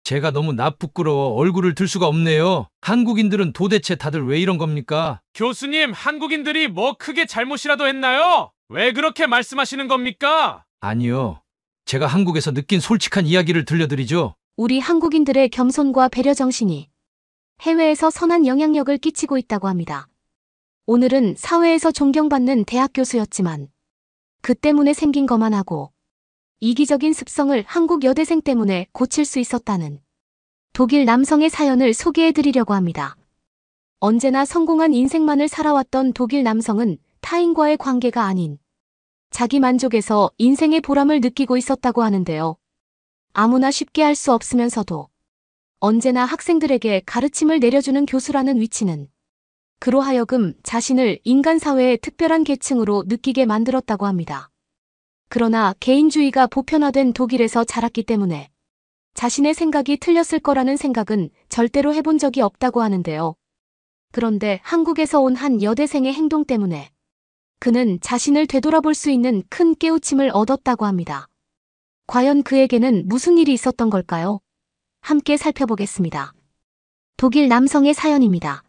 제가 너무 부끄러워 얼굴을 들 수가 없네요. 한국인들은 도대체 다들 왜 이런 겁니까? 교수님, 한국인들이 뭐 크게 잘못이라도 했나요? 왜 그렇게 말씀하시는 겁니까? 아니요. 제가 한국에서 느낀 솔직한 이야기를 들려드리죠. 우리 한국인들의 겸손과 배려 정신이 해외에서 선한 영향력을 끼치고 있다고 합니다. 오늘은 사회에서 존경받는 대학 교수였지만 그 때문에 생긴 거만하고 이기적인 습성을 한국 여대생 때문에 고칠 수 있었다는 독일 남성의 사연을 소개해 드리려고 합니다. 언제나 성공한 인생만을 살아왔던 독일 남성은 타인과의 관계가 아닌 자기 만족에서 인생의 보람을 느끼고 있었다고 하는데요. 아무나 쉽게 할 수 없으면서도 언제나 학생들에게 가르침을 내려주는 교수라는 위치는 그로 하여금 자신을 인간 사회의 특별한 계층으로 느끼게 만들었다고 합니다. 그러나 개인주의가 보편화된 독일에서 자랐기 때문에 자신의 생각이 틀렸을 거라는 생각은 절대로 해본 적이 없다고 하는데요. 그런데 한국에서 온 한 여대생의 행동 때문에 그는 자신을 되돌아볼 수 있는 큰 깨우침을 얻었다고 합니다. 과연 그에게는 무슨 일이 있었던 걸까요? 함께 살펴보겠습니다. 독일 남성의 사연입니다.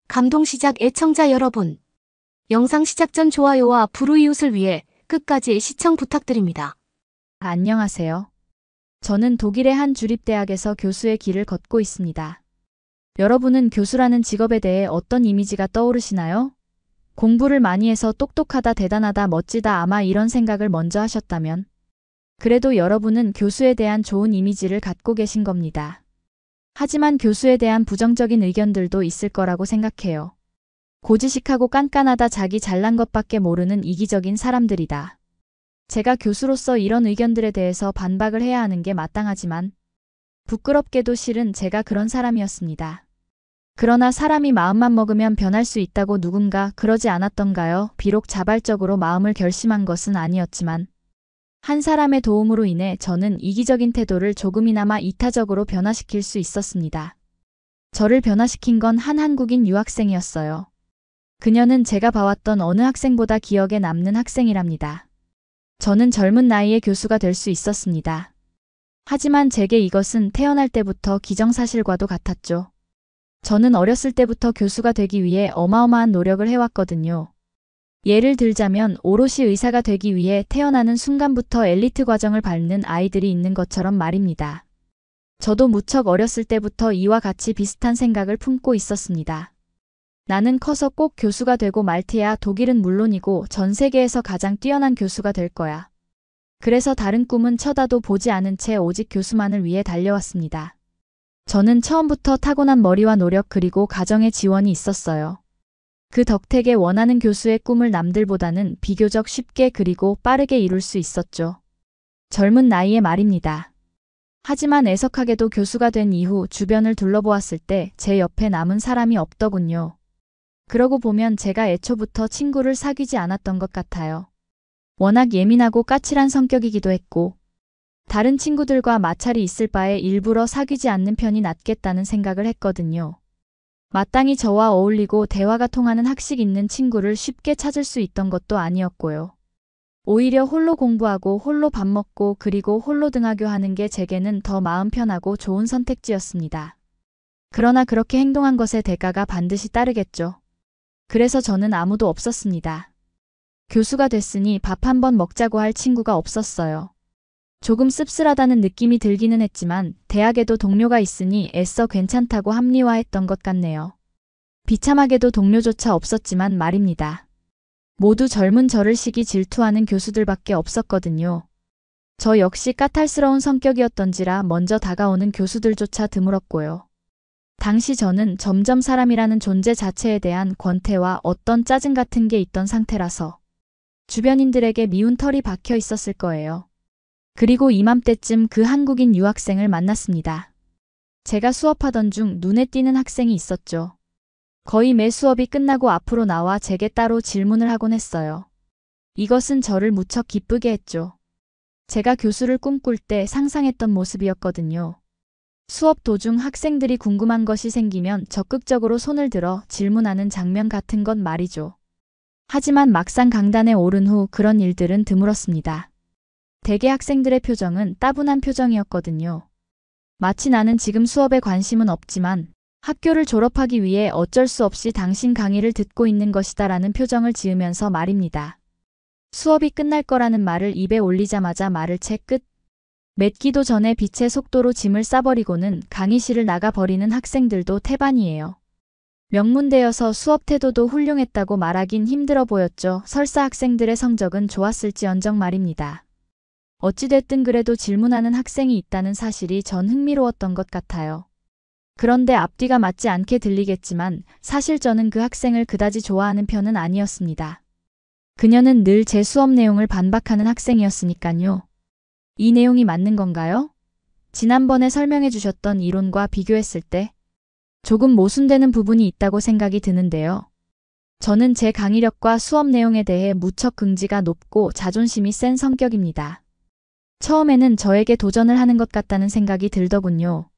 감동 시작 애청자 여러분. 영상 시작 전 좋아요와 불우이웃을 위해 끝까지 시청 부탁드립니다. 안녕하세요. 저는 독일의 한 주립대학에서 교수의 길을 걷고 있습니다. 여러분은 교수라는 직업에 대해 어떤 이미지가 떠오르시나요? 공부를 많이 해서 똑똑하다, 대단하다, 멋지다, 아마 이런 생각을 먼저 하셨다면 그래도 여러분은 교수에 대한 좋은 이미지를 갖고 계신 겁니다. 하지만 교수에 대한 부정적인 의견들도 있을 거라고 생각해요. 고지식하고 깐깐하다, 자기 잘난 것밖에 모르는 이기적인 사람들이다. 제가 교수로서 이런 의견들에 대해서 반박을 해야 하는 게 마땅하지만 부끄럽게도 실은 제가 그런 사람이었습니다. 그러나 사람이 마음만 먹으면 변할 수 있다고 누군가 그러지 않았던가요? 비록 자발적으로 마음을 결심한 것은 아니었지만 한 사람의 도움으로 인해 저는 이기적인 태도를 조금이나마 이타적으로 변화시킬 수 있었습니다. 저를 변화시킨 건 한 한국인 유학생이었어요. 그녀는 제가 봐왔던 어느 학생보다 기억에 남는 학생이랍니다. 저는 젊은 나이에 교수가 될 수 있었습니다. 하지만 제게 이것은 태어날 때부터 기정사실과도 같았죠. 저는 어렸을 때부터 교수가 되기 위해 어마어마한 노력을 해왔거든요. 예를 들자면 오롯이 의사가 되기 위해 태어나는 순간부터 엘리트 과정을 밟는 아이들이 있는 것처럼 말입니다. 저도 무척 어렸을 때부터 이와 같이 비슷한 생각을 품고 있었습니다. 나는 커서 꼭 교수가 되고 말 테야. 독일은 물론이고 전 세계에서 가장 뛰어난 교수가 될 거야. 그래서 다른 꿈은 쳐다도 보지 않은 채 오직 교수만을 위해 달려왔습니다. 저는 처음부터 타고난 머리와 노력 그리고 가정의 지원이 있었어요. 그 덕택에 원하는 교수의 꿈을 남들보다는 비교적 쉽게 그리고 빠르게 이룰 수 있었죠. 젊은 나이에 말입니다. 하지만 애석하게도 교수가 된 이후 주변을 둘러보았을 때 제 옆에 남은 사람이 없더군요. 그러고 보면 제가 애초부터 친구를 사귀지 않았던 것 같아요. 워낙 예민하고 까칠한 성격이기도 했고 다른 친구들과 마찰이 있을 바에 일부러 사귀지 않는 편이 낫겠다는 생각을 했거든요. 마땅히 저와 어울리고 대화가 통하는 학식 있는 친구를 쉽게 찾을 수 있던 것도 아니었고요. 오히려 홀로 공부하고 홀로 밥 먹고 그리고 홀로 등하교하는 게 제게는 더 마음 편하고 좋은 선택지였습니다. 그러나 그렇게 행동한 것의 대가가 반드시 따르겠죠. 그래서 저는 아무도 없었습니다. 교수가 됐으니 밥 한 번 먹자고 할 친구가 없었어요. 조금 씁쓸하다는 느낌이 들기는 했지만 대학에도 동료가 있으니 애써 괜찮다고 합리화했던 것 같네요. 비참하게도 동료조차 없었지만 말입니다. 모두 젊은 저를 시기 질투하는 교수들밖에 없었거든요. 저 역시 까탈스러운 성격이었던지라 먼저 다가오는 교수들조차 드물었고요. 당시 저는 점점 사람이라는 존재 자체에 대한 권태와 어떤 짜증 같은 게 있던 상태라서 주변인들에게 미운 털이 박혀 있었을 거예요. 그리고 이맘때쯤 그 한국인 유학생을 만났습니다. 제가 수업하던 중 눈에 띄는 학생이 있었죠. 거의 매 수업이 끝나고 앞으로 나와 제게 따로 질문을 하곤 했어요. 이것은 저를 무척 기쁘게 했죠. 제가 교수를 꿈꿀 때 상상했던 모습이었거든요. 수업 도중 학생들이 궁금한 것이 생기면 적극적으로 손을 들어 질문하는 장면 같은 건 말이죠. 하지만 막상 강단에 오른 후 그런 일들은 드물었습니다. 대개 학생들의 표정은 따분한 표정이었거든요. 마치 나는 지금 수업에 관심은 없지만 학교를 졸업하기 위해 어쩔 수 없이 당신 강의를 듣고 있는 것이다라는 표정을 지으면서 말입니다. 수업이 끝날 거라는 말을 입에 올리자마자 말을 채 끝. 맺기도 전에 빛의 속도로 짐을 싸버리고는 강의실을 나가버리는 학생들도 태반이에요. 명문대여서 수업 태도도 훌륭했다고 말하긴 힘들어 보였죠. 설사 학생들의 성적은 좋았을지언정 말입니다. 어찌됐든 그래도 질문하는 학생이 있다는 사실이 전 흥미로웠던 것 같아요. 그런데 앞뒤가 맞지 않게 들리겠지만 사실 저는 그 학생을 그다지 좋아하는 편은 아니었습니다. 그녀는 늘 제 수업 내용을 반박하는 학생이었으니까요. 이 내용이 맞는 건가요? 지난번에 설명해 주셨던 이론과 비교했을 때 조금 모순되는 부분이 있다고 생각이 드는데요. 저는 제 강의력과 수업 내용에 대해 무척 긍지가 높고 자존심이 센 성격입니다. 처음에는 저에게 도전을 하는 것 같다는 생각이 들더군요.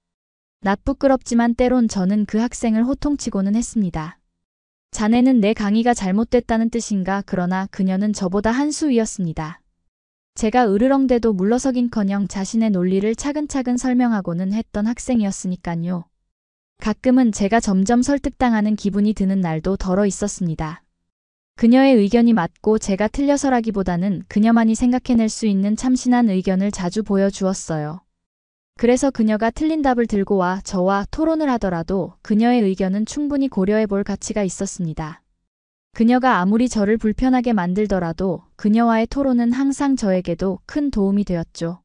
낯부끄럽지만 때론 저는 그 학생을 호통치고는 했습니다. 자네는 내 강의가 잘못됐다는 뜻인가? 그러나 그녀는 저보다 한 수 위였습니다. 제가 으르렁대도 물러서긴커녕 자신의 논리를 차근차근 설명하고는 했던 학생이었으니까요. 가끔은 제가 점점 설득당하는 기분이 드는 날도 덜어 있었습니다. 그녀의 의견이 맞고 제가 틀려서라기보다는 그녀만이 생각해낼 수 있는 참신한 의견을 자주 보여주었어요. 그래서 그녀가 틀린 답을 들고 와 저와 토론을 하더라도 그녀의 의견은 충분히 고려해 볼 가치가 있었습니다. 그녀가 아무리 저를 불편하게 만들더라도 그녀와의 토론은 항상 저에게도 큰 도움이 되었죠.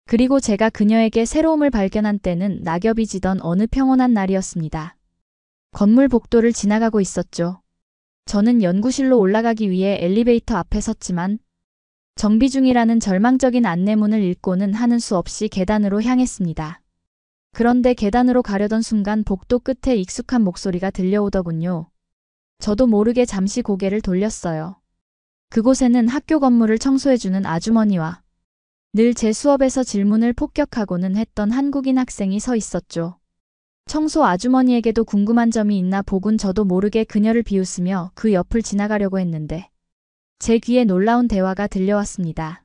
그리고 제가 그녀에게 새로움을 발견한 때는 낙엽이 지던 어느 평온한 날이었습니다. 건물 복도를 지나가고 있었죠. 저는 연구실로 올라가기 위해 엘리베이터 앞에 섰지만 정비 중이라는 절망적인 안내문을 읽고는 하는 수 없이 계단으로 향했습니다. 그런데 계단으로 가려던 순간 복도 끝에 익숙한 목소리가 들려오더군요. 저도 모르게 잠시 고개를 돌렸어요. 그곳에는 학교 건물을 청소해주는 아주머니와 늘 제 수업에서 질문을 폭격하고는 했던 한국인 학생이 서 있었죠. 청소 아주머니에게도 궁금한 점이 있나 보군 저도 모르게 그녀를 비웃으며 그 옆을 지나가려고 했는데 제 귀에 놀라운 대화가 들려왔습니다.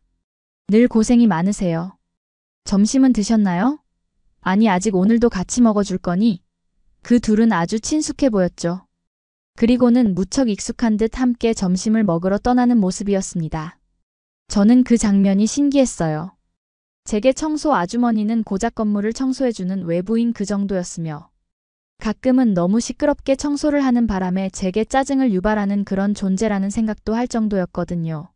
늘 고생이 많으세요. 점심은 드셨나요? 아니 아직 오늘도 같이 먹어줄 거니? 그 둘은 아주 친숙해 보였죠. 그리고는 무척 익숙한 듯 함께 점심을 먹으러 떠나는 모습이었습니다. 저는 그 장면이 신기했어요. 제게 청소 아주머니는 고작 건물을 청소해주는 외부인 그 정도였으며 가끔은 너무 시끄럽게 청소를 하는 바람에 제게 짜증을 유발하는 그런 존재라는 생각도 할 정도였거든요.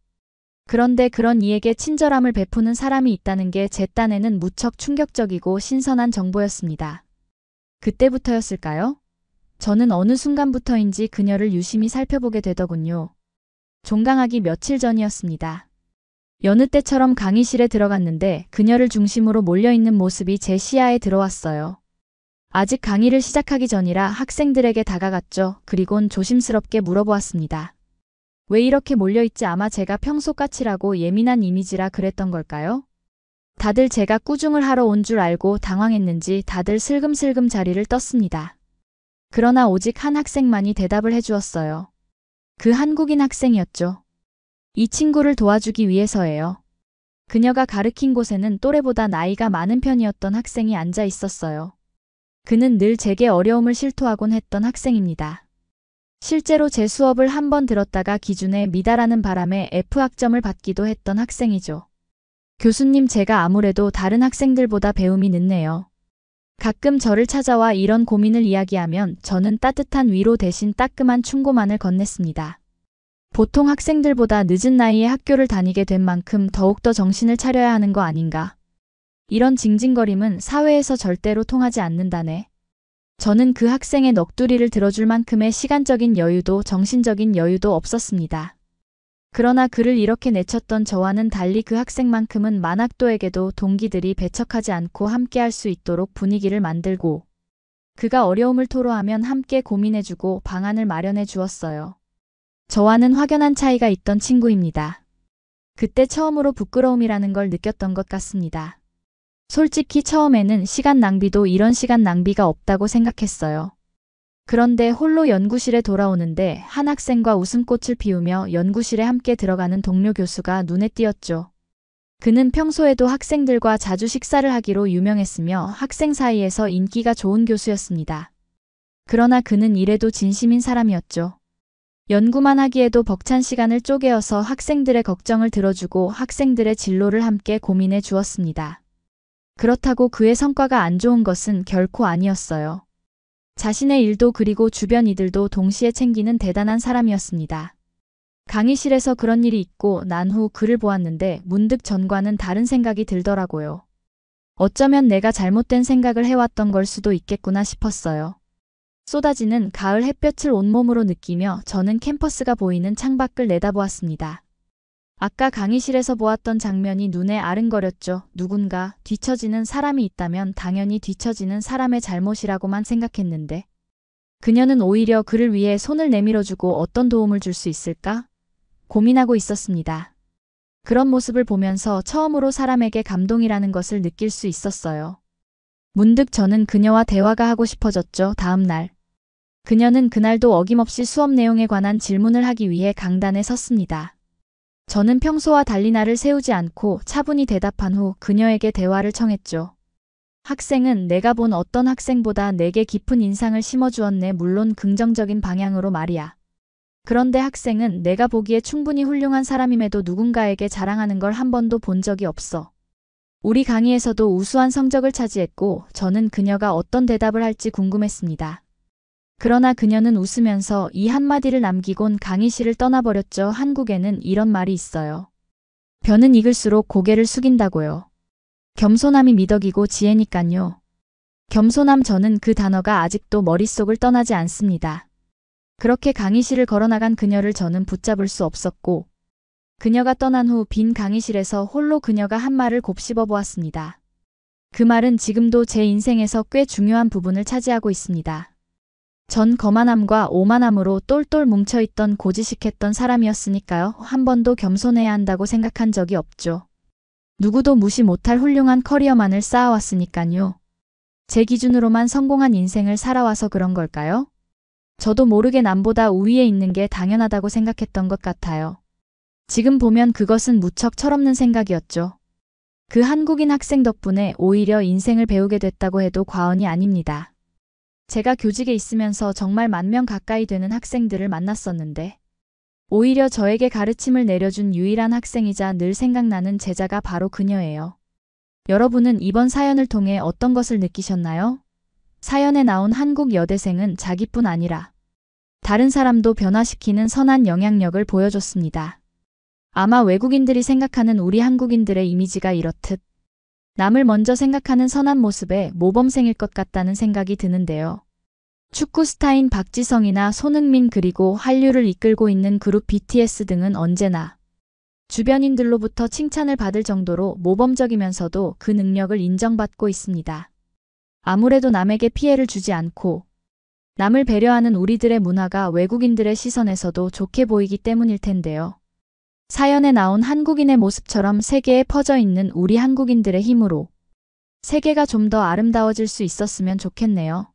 그런데 그런 이에게 친절함을 베푸는 사람이 있다는 게 제 딴에는 무척 충격적이고 신선한 정보였습니다. 그때부터였을까요? 저는 어느 순간부터인지 그녀를 유심히 살펴보게 되더군요. 종강하기 며칠 전이었습니다. 여느 때처럼 강의실에 들어갔는데 그녀를 중심으로 몰려있는 모습이 제 시야에 들어왔어요. 아직 강의를 시작하기 전이라 학생들에게 다가갔죠. 그리곤 조심스럽게 물어보았습니다. 왜 이렇게 몰려있지? 아마 제가 평소 까칠하고 예민한 이미지라 그랬던 걸까요? 다들 제가 꾸중을 하러 온 줄 알고 당황했는지 다들 슬금슬금 자리를 떴습니다. 그러나 오직 한 학생만이 대답을 해주었어요. 그 한국인 학생이었죠. 이 친구를 도와주기 위해서예요. 그녀가 가르친 곳에는 또래보다 나이가 많은 편이었던 학생이 앉아 있었어요. 그는 늘 제게 어려움을 실토하곤 했던 학생입니다. 실제로 제 수업을 한 번 들었다가 기준에 미달하는 바람에 F학점을 받기도 했던 학생이죠. 교수님, 제가 아무래도 다른 학생들보다 배움이 늦네요. 가끔 저를 찾아와 이런 고민을 이야기하면 저는 따뜻한 위로 대신 따끔한 충고만을 건넸습니다. 보통 학생들보다 늦은 나이에 학교를 다니게 된 만큼 더욱더 정신을 차려야 하는 거 아닌가. 이런 징징거림은 사회에서 절대로 통하지 않는다네. 저는 그 학생의 넋두리를 들어줄 만큼의 시간적인 여유도 정신적인 여유도 없었습니다. 그러나 그를 이렇게 내쳤던 저와는 달리 그 학생만큼은 만학도에게도 동기들이 배척하지 않고 함께할 수 있도록 분위기를 만들고 그가 어려움을 토로하면 함께 고민해주고 방안을 마련해 주었어요. 저와는 확연한 차이가 있던 친구입니다. 그때 처음으로 부끄러움이라는 걸 느꼈던 것 같습니다. 솔직히 처음에는 시간 낭비도 이런 시간 낭비가 없다고 생각했어요. 그런데 홀로 연구실에 돌아오는데 한 학생과 웃음꽃을 피우며 연구실에 함께 들어가는 동료 교수가 눈에 띄었죠. 그는 평소에도 학생들과 자주 식사를 하기로 유명했으며 학생 사이에서 인기가 좋은 교수였습니다. 그러나 그는 일에도 진심인 사람이었죠. 연구만 하기에도 벅찬 시간을 쪼개어서 학생들의 걱정을 들어주고 학생들의 진로를 함께 고민해 주었습니다. 그렇다고 그의 성과가 안 좋은 것은 결코 아니었어요. 자신의 일도 그리고 주변 이들도 동시에 챙기는 대단한 사람이었습니다. 강의실에서 그런 일이 있고 난 후 그를 보았는데 문득 전과는 다른 생각이 들더라고요. 어쩌면 내가 잘못된 생각을 해왔던 걸 수도 있겠구나 싶었어요. 쏟아지는 가을 햇볕을 온몸으로 느끼며 저는 캠퍼스가 보이는 창밖을 내다보았습니다. 아까 강의실에서 보았던 장면이 눈에 아른거렸죠. 누군가 뒤처지는 사람이 있다면 당연히 뒤처지는 사람의 잘못이라고만 생각했는데 그녀는 오히려 그를 위해 손을 내밀어주고 어떤 도움을 줄 수 있을까? 고민하고 있었습니다. 그런 모습을 보면서 처음으로 사람에게 감동이라는 것을 느낄 수 있었어요. 문득 저는 그녀와 대화가 하고 싶어졌죠. 다음 날. 그녀는 그날도 어김없이 수업 내용에 관한 질문을 하기 위해 강단에 섰습니다. 저는 평소와 달리 나를 세우지 않고 차분히 대답한 후 그녀에게 대화를 청했죠. 학생은 내가 본 어떤 학생보다 내게 깊은 인상을 심어주었네. 물론 긍정적인 방향으로 말이야. 그런데 학생은 내가 보기에 충분히 훌륭한 사람임에도 누군가에게 자랑하는 걸 한 번도 본 적이 없어. 우리 강의에서도 우수한 성적을 차지했고 저는 그녀가 어떤 대답을 할지 궁금했습니다. 그러나 그녀는 웃으면서 이 한마디를 남기곤 강의실을 떠나버렸죠. 한국에는 이런 말이 있어요. 벼는 익을수록 고개를 숙인다고요. 겸손함이 미덕이고 지혜니깐요. 겸손함 저는 그 단어가 아직도 머릿속을 떠나지 않습니다. 그렇게 강의실을 걸어나간 그녀를 저는 붙잡을 수 없었고 그녀가 떠난 후 빈 강의실에서 홀로 그녀가 한 말을 곱씹어 보았습니다. 그 말은 지금도 제 인생에서 꽤 중요한 부분을 차지하고 있습니다. 전 거만함과 오만함으로 똘똘 뭉쳐있던 고지식했던 사람이었으니까요. 한 번도 겸손해야 한다고 생각한 적이 없죠. 누구도 무시 못할 훌륭한 커리어만을 쌓아왔으니까요. 제 기준으로만 성공한 인생을 살아와서 그런 걸까요? 저도 모르게 남보다 우위에 있는 게 당연하다고 생각했던 것 같아요. 지금 보면 그것은 무척 철없는 생각이었죠. 그 한국인 학생 덕분에 오히려 인생을 배우게 됐다고 해도 과언이 아닙니다. 제가 교직에 있으면서 정말 10,000명 가까이 되는 학생들을 만났었는데 오히려 저에게 가르침을 내려준 유일한 학생이자 늘 생각나는 제자가 바로 그녀예요. 여러분은 이번 사연을 통해 어떤 것을 느끼셨나요? 사연에 나온 한국 여대생은 자기뿐 아니라 다른 사람도 변화시키는 선한 영향력을 보여줬습니다. 아마 외국인들이 생각하는 우리 한국인들의 이미지가 이렇듯 남을 먼저 생각하는 선한 모습의 모범생일 것 같다는 생각이 드는데요. 축구 스타인 박지성이나 손흥민 그리고 한류를 이끌고 있는 그룹 BTS 등은 언제나 주변인들로부터 칭찬을 받을 정도로 모범적이면서도 그 능력을 인정받고 있습니다. 아무래도 남에게 피해를 주지 않고 남을 배려하는 우리들의 문화가 외국인들의 시선에서도 좋게 보이기 때문일 텐데요. 사연에 나온 한국인의 모습처럼 세계에 퍼져 있는 우리 한국인들의 힘으로 세계가 좀 더 아름다워질 수 있었으면 좋겠네요.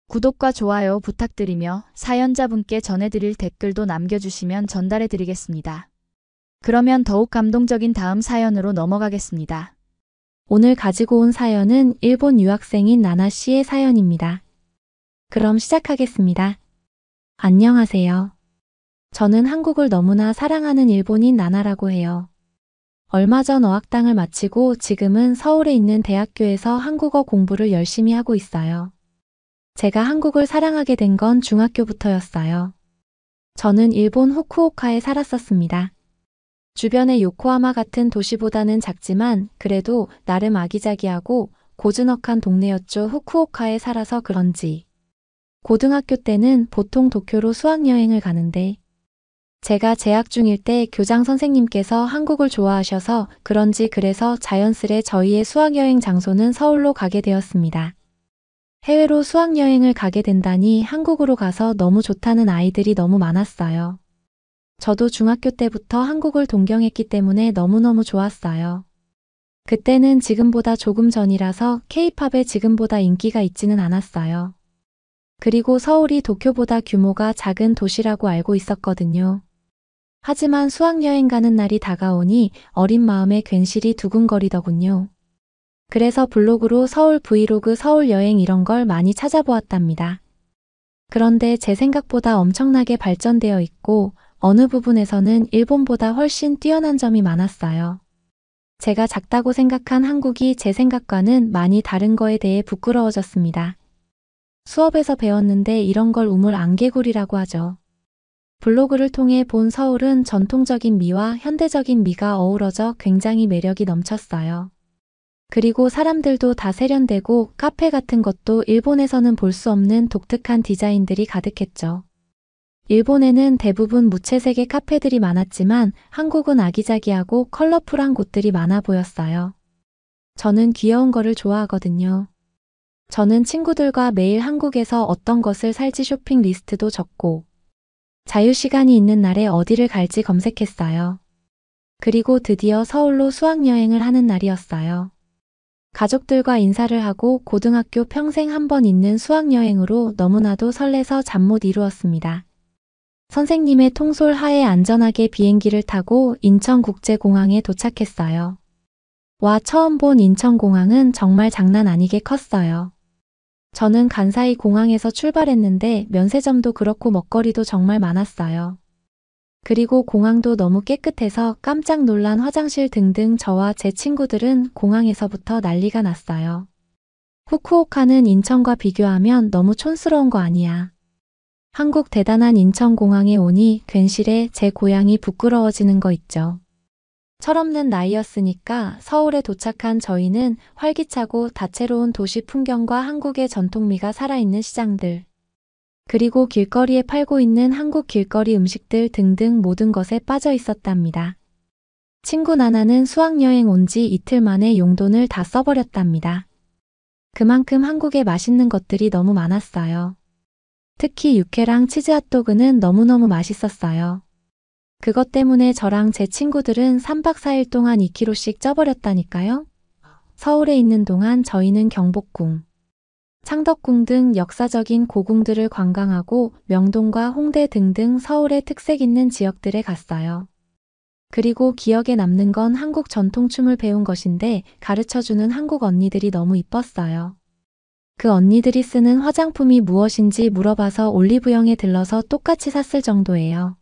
구독과 좋아요 부탁드리며 사연자분께 전해드릴 댓글도 남겨주시면 전달해드리겠습니다. 그러면 더욱 감동적인 다음 사연으로 넘어가겠습니다. 오늘 가지고 온 사연은 일본 유학생인 나나 씨의 사연입니다. 그럼 시작하겠습니다. 안녕하세요. 저는 한국을 너무나 사랑하는 일본인 나나라고 해요. 얼마 전 어학당을 마치고 지금은 서울에 있는 대학교에서 한국어 공부를 열심히 하고 있어요. 제가 한국을 사랑하게 된 건 중학교부터였어요. 저는 일본 후쿠오카에 살았었습니다. 주변의 요코하마 같은 도시보다는 작지만 그래도 나름 아기자기하고 고즈넉한 동네였죠. 후쿠오카에 살아서 그런지. 고등학교 때는 보통 도쿄로 수학여행을 가는데 제가 재학 중일 때 교장 선생님께서 한국을 좋아하셔서 그런지 그래서 자연스레 저희의 수학여행 장소는 서울로 가게 되었습니다. 해외로 수학여행을 가게 된다니 한국으로 가서 너무 좋다는 아이들이 너무 많았어요. 저도 중학교 때부터 한국을 동경했기 때문에 너무너무 좋았어요. 그때는 지금보다 조금 전이라서 K-팝에 지금보다 인기가 있지는 않았어요. 그리고 서울이 도쿄보다 규모가 작은 도시라고 알고 있었거든요. 하지만 수학여행 가는 날이 다가오니 어린 마음에 괜시리 두근거리더군요. 그래서 블로그로 서울 브이로그 서울 여행 이런 걸 많이 찾아보았답니다. 그런데 제 생각보다 엄청나게 발전되어 있고 어느 부분에서는 일본보다 훨씬 뛰어난 점이 많았어요. 제가 작다고 생각한 한국이 제 생각과는 많이 다른 거에 대해 부끄러워졌습니다. 수업에서 배웠는데 이런 걸 우물 안개구리라고 하죠. 블로그를 통해 본 서울은 전통적인 미와 현대적인 미가 어우러져 굉장히 매력이 넘쳤어요. 그리고 사람들도 다 세련되고 카페 같은 것도 일본에서는 볼 수 없는 독특한 디자인들이 가득했죠. 일본에는 대부분 무채색의 카페들이 많았지만 한국은 아기자기하고 컬러풀한 곳들이 많아 보였어요. 저는 귀여운 거를 좋아하거든요. 저는 친구들과 매일 한국에서 어떤 것을 살지 쇼핑 리스트도 적고 자유시간이 있는 날에 어디를 갈지 검색했어요. 그리고 드디어 서울로 수학여행을 하는 날이었어요. 가족들과 인사를 하고 고등학교 평생 한 번 있는 수학여행으로 너무나도 설레서 잠 못 이루었습니다. 선생님의 통솔 하에 안전하게 비행기를 타고 인천국제공항에 도착했어요. 와, 처음 본 인천공항은 정말 장난 아니게 컸어요. 저는 간사이 공항에서 출발했는데 면세점도 그렇고 먹거리도 정말 많았어요. 그리고 공항도 너무 깨끗해서 깜짝 놀란 화장실 등등 저와 제 친구들은 공항에서부터 난리가 났어요. 후쿠오카는 인천과 비교하면 너무 촌스러운 거 아니야. 한국 대단한 인천공항에 오니 괜시레 제 고향이 부끄러워지는 거 있죠. 철없는 나이였으니까 서울에 도착한 저희는 활기차고 다채로운 도시 풍경과 한국의 전통미가 살아있는 시장들, 그리고 길거리에 팔고 있는 한국 길거리 음식들 등등 모든 것에 빠져 있었답니다. 친구 나나는 수학여행 온 지 이틀 만에 용돈을 다 써버렸답니다. 그만큼 한국에 맛있는 것들이 너무 많았어요. 특히 육회랑 치즈 핫도그는 너무너무 맛있었어요. 그것 때문에 저랑 제 친구들은 3박 4일 동안 2kg씩 쪄버렸다니까요. 서울에 있는 동안 저희는 경복궁, 창덕궁 등 역사적인 고궁들을 관광하고 명동과 홍대 등등 서울의 특색 있는 지역들에 갔어요. 그리고 기억에 남는 건 한국 전통춤을 배운 것인데 가르쳐주는 한국 언니들이 너무 이뻤어요. 그 언니들이 쓰는 화장품이 무엇인지 물어봐서 올리브영에 들러서 똑같이 샀을 정도예요.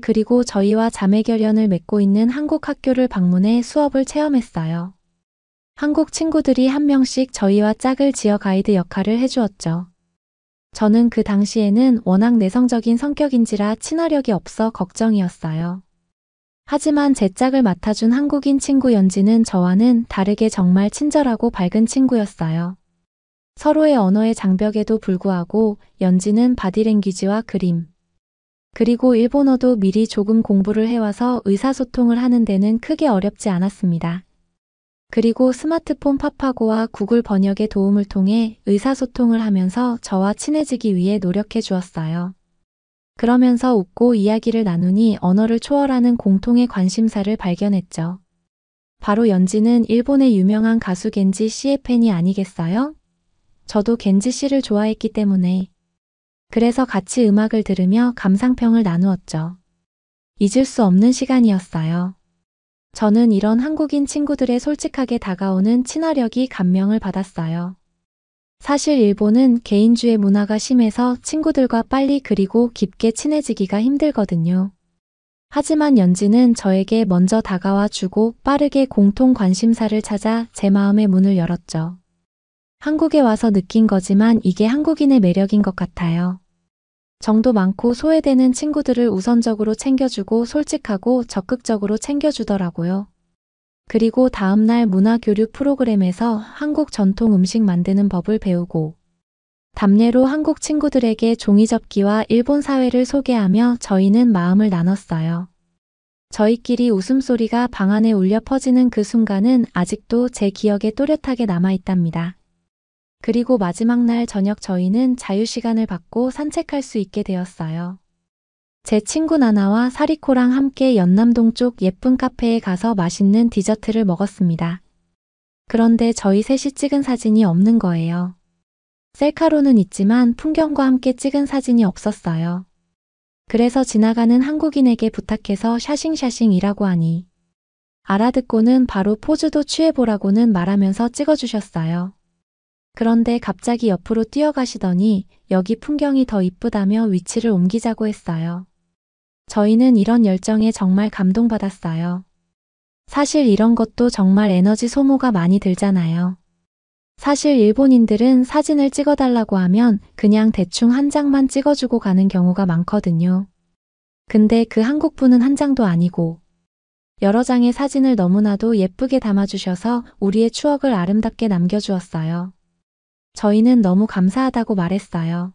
그리고 저희와 자매결연을 맺고 있는 한국 학교를 방문해 수업을 체험했어요. 한국 친구들이 한 명씩 저희와 짝을 지어 가이드 역할을 해주었죠. 저는 그 당시에는 워낙 내성적인 성격인지라 친화력이 없어 걱정이었어요. 하지만 제 짝을 맡아준 한국인 친구 연지는 저와는 다르게 정말 친절하고 밝은 친구였어요. 서로의 언어의 장벽에도 불구하고 연지는 바디랭귀지와 그림, 그리고 일본어도 미리 조금 공부를 해와서 의사소통을 하는 데는 크게 어렵지 않았습니다. 그리고 스마트폰 파파고와 구글 번역의 도움을 통해 의사소통을 하면서 저와 친해지기 위해 노력해 주었어요. 그러면서 웃고 이야기를 나누니 언어를 초월하는 공통의 관심사를 발견했죠. 바로 연지는 일본의 유명한 가수 겐지 씨의 팬이 아니겠어요? 저도 겐지 씨를 좋아했기 때문에. 그래서 같이 음악을 들으며 감상평을 나누었죠. 잊을 수 없는 시간이었어요. 저는 이런 한국인 친구들의 솔직하게 다가오는 친화력이 감명을 받았어요. 사실 일본은 개인주의 문화가 심해서 친구들과 빨리 그리고 깊게 친해지기가 힘들거든요. 하지만 연지는 저에게 먼저 다가와 주고 빠르게 공통 관심사를 찾아 제 마음의 문을 열었죠. 한국에 와서 느낀 거지만 이게 한국인의 매력인 것 같아요. 정도 많고 소외되는 친구들을 우선적으로 챙겨주고 솔직하고 적극적으로 챙겨주더라고요. 그리고 다음날 문화교류 프로그램에서 한국 전통 음식 만드는 법을 배우고 답례로 한국 친구들에게 종이접기와 일본 사회를 소개하며 저희는 마음을 나눴어요. 저희끼리 웃음소리가 방 안에 울려 퍼지는 그 순간은 아직도 제 기억에 또렷하게 남아있답니다. 그리고 마지막 날 저녁 저희는 자유시간을 받고 산책할 수 있게 되었어요. 제 친구 나나와 사리코랑 함께 연남동 쪽 예쁜 카페에 가서 맛있는 디저트를 먹었습니다. 그런데 저희 셋이 찍은 사진이 없는 거예요. 셀카로는 있지만 풍경과 함께 찍은 사진이 없었어요. 그래서 지나가는 한국인에게 부탁해서 샤싱샤싱이라고 하니 알아듣고는 바로 포즈도 취해보라고는 말하면서 찍어주셨어요. 그런데 갑자기 옆으로 뛰어가시더니 여기 풍경이 더 이쁘다며 위치를 옮기자고 했어요. 저희는 이런 열정에 정말 감동받았어요. 사실 이런 것도 정말 에너지 소모가 많이 들잖아요. 사실 일본인들은 사진을 찍어달라고 하면 그냥 대충 한 장만 찍어주고 가는 경우가 많거든요. 근데 그 한국분은 한 장도 아니고 여러 장의 사진을 너무나도 예쁘게 담아주셔서 우리의 추억을 아름답게 남겨주었어요. 저희는 너무 감사하다고 말했어요.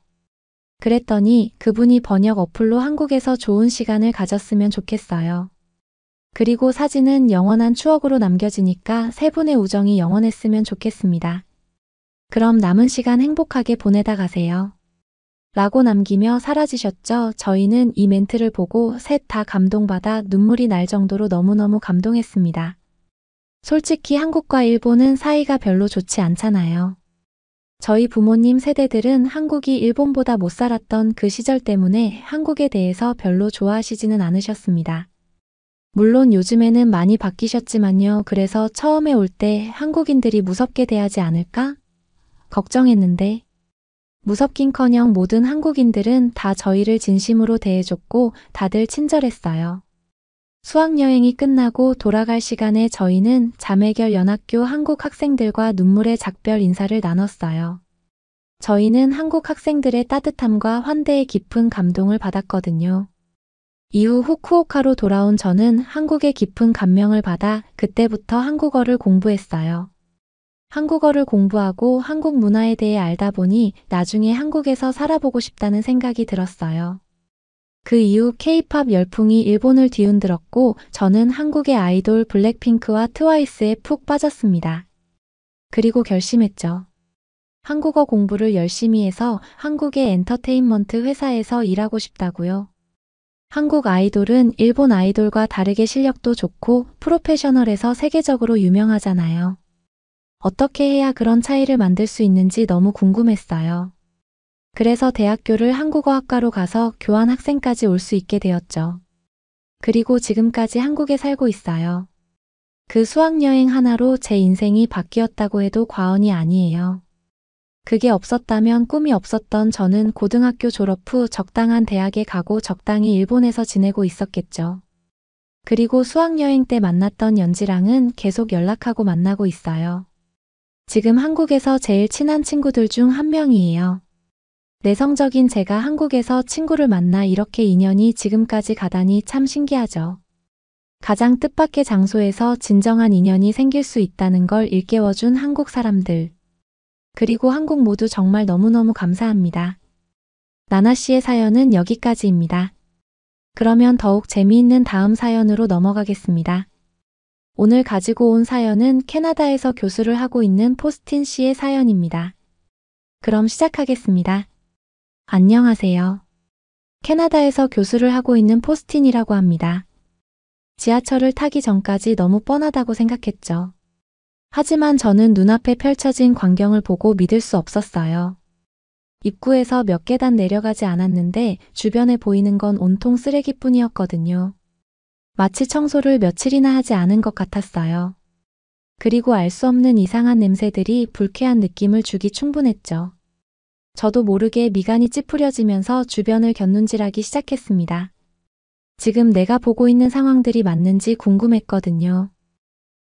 그랬더니 그분이 번역 어플로 한국에서 좋은 시간을 가졌으면 좋겠어요. 그리고 사진은 영원한 추억으로 남겨지니까 세 분의 우정이 영원했으면 좋겠습니다. 그럼 남은 시간 행복하게 보내다 가세요. 라고 남기며 사라지셨죠. 저희는 이 멘트를 보고 셋 다 감동받아 눈물이 날 정도로 너무너무 감동했습니다. 솔직히 한국과 일본은 사이가 별로 좋지 않잖아요. 저희 부모님 세대들은 한국이 일본보다 못 살았던 그 시절 때문에 한국에 대해서 별로 좋아하시지는 않으셨습니다. 물론 요즘에는 많이 바뀌셨지만요. 그래서 처음에 올 때 한국인들이 무섭게 대하지 않을까? 걱정했는데 무섭긴커녕 모든 한국인들은 다 저희를 진심으로 대해줬고 다들 친절했어요. 수학여행이 끝나고 돌아갈 시간에 저희는 자매결 연합교 한국 학생들과 눈물의 작별 인사를 나눴어요. 저희는 한국 학생들의 따뜻함과 환대의 깊은 감동을 받았거든요. 이후 후쿠오카로 돌아온 저는 한국의 깊은 감명을 받아 그때부터 한국어를 공부했어요. 한국어를 공부하고 한국 문화에 대해 알다 보니 나중에 한국에서 살아보고 싶다는 생각이 들었어요. 그 이후 K-팝 열풍이 일본을 뒤흔들었고 저는 한국의 아이돌 블랙핑크와 트와이스에 푹 빠졌습니다. 그리고 결심했죠. 한국어 공부를 열심히 해서 한국의 엔터테인먼트 회사에서 일하고 싶다고요. 한국 아이돌은 일본 아이돌과 다르게 실력도 좋고 프로페셔널해서 세계적으로 유명하잖아요. 어떻게 해야 그런 차이를 만들 수 있는지 너무 궁금했어요. 그래서 대학교를 한국어학과로 가서 교환 학생까지 올 수 있게 되었죠. 그리고 지금까지 한국에 살고 있어요. 그 수학여행 하나로 제 인생이 바뀌었다고 해도 과언이 아니에요. 그게 없었다면 꿈이 없었던 저는 고등학교 졸업 후 적당한 대학에 가고 적당히 일본에서 지내고 있었겠죠. 그리고 수학여행 때 만났던 연지랑은 계속 연락하고 만나고 있어요. 지금 한국에서 제일 친한 친구들 중 한 명이에요. 내성적인 제가 한국에서 친구를 만나 이렇게 인연이 지금까지 가다니 참 신기하죠. 가장 뜻밖의 장소에서 진정한 인연이 생길 수 있다는 걸 일깨워준 한국 사람들. 그리고 한국 모두 정말 너무너무 감사합니다. 나나 씨의 사연은 여기까지입니다. 그러면 더욱 재미있는 다음 사연으로 넘어가겠습니다. 오늘 가지고 온 사연은 캐나다에서 교수를 하고 있는 포스틴 씨의 사연입니다. 그럼 시작하겠습니다. 안녕하세요. 캐나다에서 교수를 하고 있는 포스틴이라고 합니다. 지하철을 타기 전까지 너무 뻔하다고 생각했죠. 하지만 저는 눈앞에 펼쳐진 광경을 보고 믿을 수 없었어요. 입구에서 몇 계단 내려가지 않았는데 주변에 보이는 건 온통 쓰레기뿐이었거든요. 마치 청소를 며칠이나 하지 않은 것 같았어요. 그리고 알 수 없는 이상한 냄새들이 불쾌한 느낌을 주기 충분했죠. 저도 모르게 미간이 찌푸려지면서 주변을 곁눈질하기 시작했습니다. 지금 내가 보고 있는 상황들이 맞는지 궁금했거든요.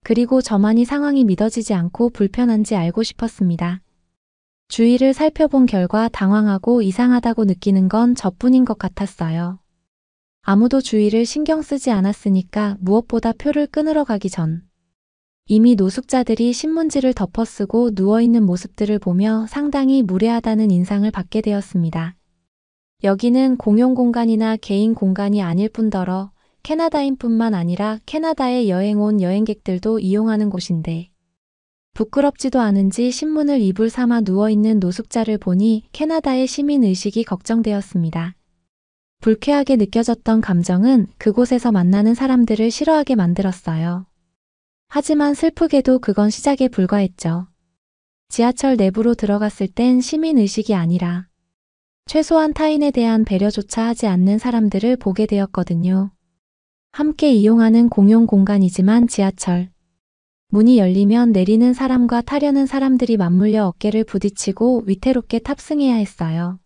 그리고 저만이 상황이 믿어지지 않고 불편한지 알고 싶었습니다. 주위를 살펴본 결과 당황하고 이상하다고 느끼는 건 저뿐인 것 같았어요. 아무도 주위를 신경 쓰지 않았으니까 무엇보다 표를 끊으러 가기 전 이미 노숙자들이 신문지를 덮어쓰고 누워있는 모습들을 보며 상당히 무례하다는 인상을 받게 되었습니다. 여기는 공용 공간이나 개인 공간이 아닐 뿐더러 캐나다인뿐만 아니라 캐나다에 여행 온 여행객들도 이용하는 곳인데 부끄럽지도 않은지 신문을 이불 삼아 누워있는 노숙자를 보니 캐나다의 시민의식이 걱정되었습니다. 불쾌하게 느껴졌던 감정은 그곳에서 만나는 사람들을 싫어하게 만들었어요. 하지만 슬프게도 그건 시작에 불과했죠. 지하철 내부로 들어갔을 땐 시민의식이 아니라 최소한 타인에 대한 배려조차 하지 않는 사람들을 보게 되었거든요. 함께 이용하는 공용 공간이지만 지하철. 문이 열리면 내리는 사람과 타려는 사람들이 맞물려 어깨를 부딪히고 위태롭게 탑승해야 했어요.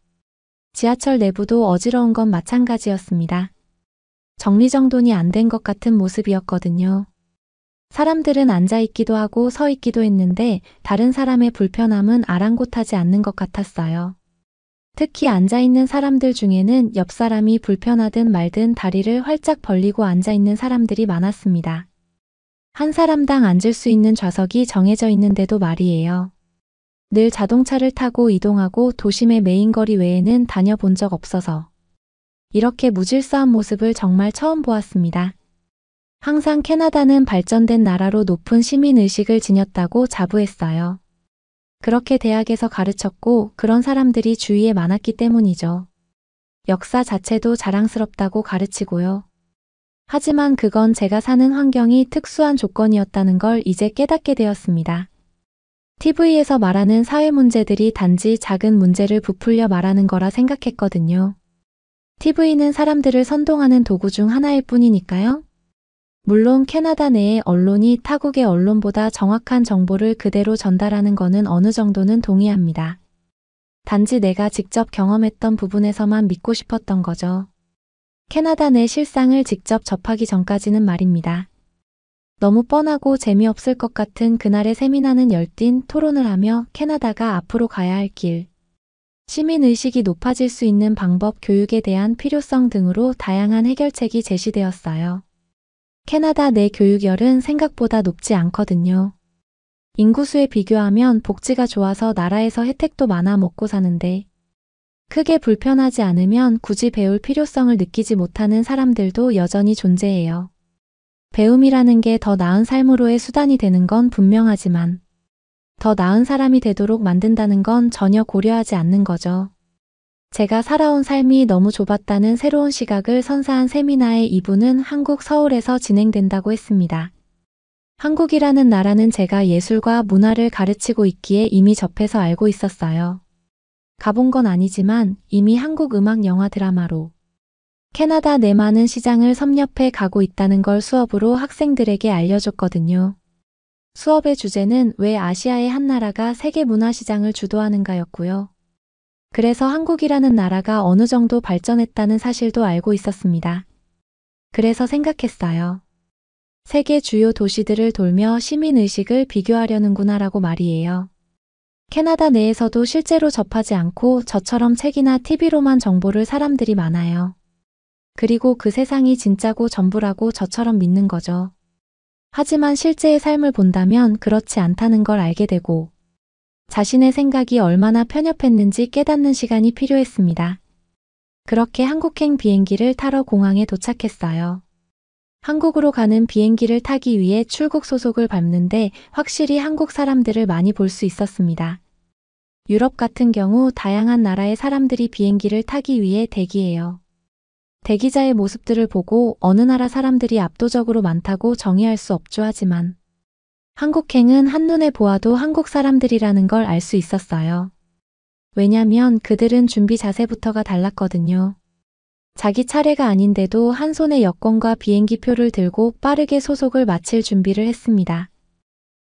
지하철 내부도 어지러운 건 마찬가지였습니다. 정리정돈이 안 된 것 같은 모습이었거든요. 사람들은 앉아있기도 하고 서있기도 했는데 다른 사람의 불편함은 아랑곳하지 않는 것 같았어요. 특히 앉아있는 사람들 중에는 옆 사람이 불편하든 말든 다리를 활짝 벌리고 앉아있는 사람들이 많았습니다. 한 사람당 앉을 수 있는 좌석이 정해져 있는데도 말이에요. 늘 자동차를 타고 이동하고 도심의 메인 거리 외에는 다녀본 적 없어서 이렇게 무질서한 모습을 정말 처음 보았습니다. 항상 캐나다는 발전된 나라로 높은 시민의식을 지녔다고 자부했어요. 그렇게 대학에서 가르쳤고 그런 사람들이 주위에 많았기 때문이죠. 역사 자체도 자랑스럽다고 가르치고요. 하지만 그건 제가 사는 환경이 특수한 조건이었다는 걸 이제 깨닫게 되었습니다. TV에서 말하는 사회 문제들이 단지 작은 문제를 부풀려 말하는 거라 생각했거든요. TV는 사람들을 선동하는 도구 중 하나일 뿐이니까요. 물론 캐나다 내의 언론이 타국의 언론보다 정확한 정보를 그대로 전달하는 거는 어느 정도는 동의합니다. 단지 내가 직접 경험했던 부분에서만 믿고 싶었던 거죠. 캐나다 내 실상을 직접 접하기 전까지는 말입니다. 너무 뻔하고 재미없을 것 같은 그날의 세미나는 열띤 토론을 하며 캐나다가 앞으로 가야 할 길, 시민의식이 높아질 수 있는 방법, 교육에 대한 필요성 등으로 다양한 해결책이 제시되었어요. 캐나다 내 교육열은 생각보다 높지 않거든요. 인구수에 비교하면 복지가 좋아서 나라에서 혜택도 많아 먹고 사는데 크게 불편하지 않으면 굳이 배울 필요성을 느끼지 못하는 사람들도 여전히 존재해요. 배움이라는 게 더 나은 삶으로의 수단이 되는 건 분명하지만 더 나은 사람이 되도록 만든다는 건 전혀 고려하지 않는 거죠. 제가 살아온 삶이 너무 좁았다는 새로운 시각을 선사한 세미나의 2부는 한국 서울에서 진행된다고 했습니다. 한국이라는 나라는 제가 예술과 문화를 가르치고 있기에 이미 접해서 알고 있었어요. 가본 건 아니지만 이미 한국 음악, 영화, 드라마로 캐나다 내 많은 시장을 섭렵해 가고 있다는 걸 수업으로 학생들에게 알려줬거든요. 수업의 주제는 왜 아시아의 한 나라가 세계 문화 시장을 주도하는가였고요. 그래서 한국이라는 나라가 어느 정도 발전했다는 사실도 알고 있었습니다. 그래서 생각했어요. 세계 주요 도시들을 돌며 시민의식을 비교하려는구나라고 말이에요. 캐나다 내에서도 실제로 접하지 않고 저처럼 책이나 TV로만 정보를 사람들이 많아요. 그리고 그 세상이 진짜고 전부라고 저처럼 믿는 거죠. 하지만 실제의 삶을 본다면 그렇지 않다는 걸 알게 되고 자신의 생각이 얼마나 편협했는지 깨닫는 시간이 필요했습니다. 그렇게 한국행 비행기를 타러 공항에 도착했어요. 한국으로 가는 비행기를 타기 위해 출국 소속을 밟는데 확실히 한국 사람들을 많이 볼 수 있었습니다. 유럽 같은 경우 다양한 나라의 사람들이 비행기를 타기 위해 대기해요. 대기자의 모습들을 보고 어느 나라 사람들이 압도적으로 많다고 정의할 수 없죠. 하지만 한국행은 한눈에 보아도 한국 사람들이라는 걸 알 수 있었어요. 왜냐면 그들은 준비 자세부터가 달랐거든요. 자기 차례가 아닌데도 한 손에 여권과 비행기표를 들고 빠르게 소속을 마칠 준비를 했습니다.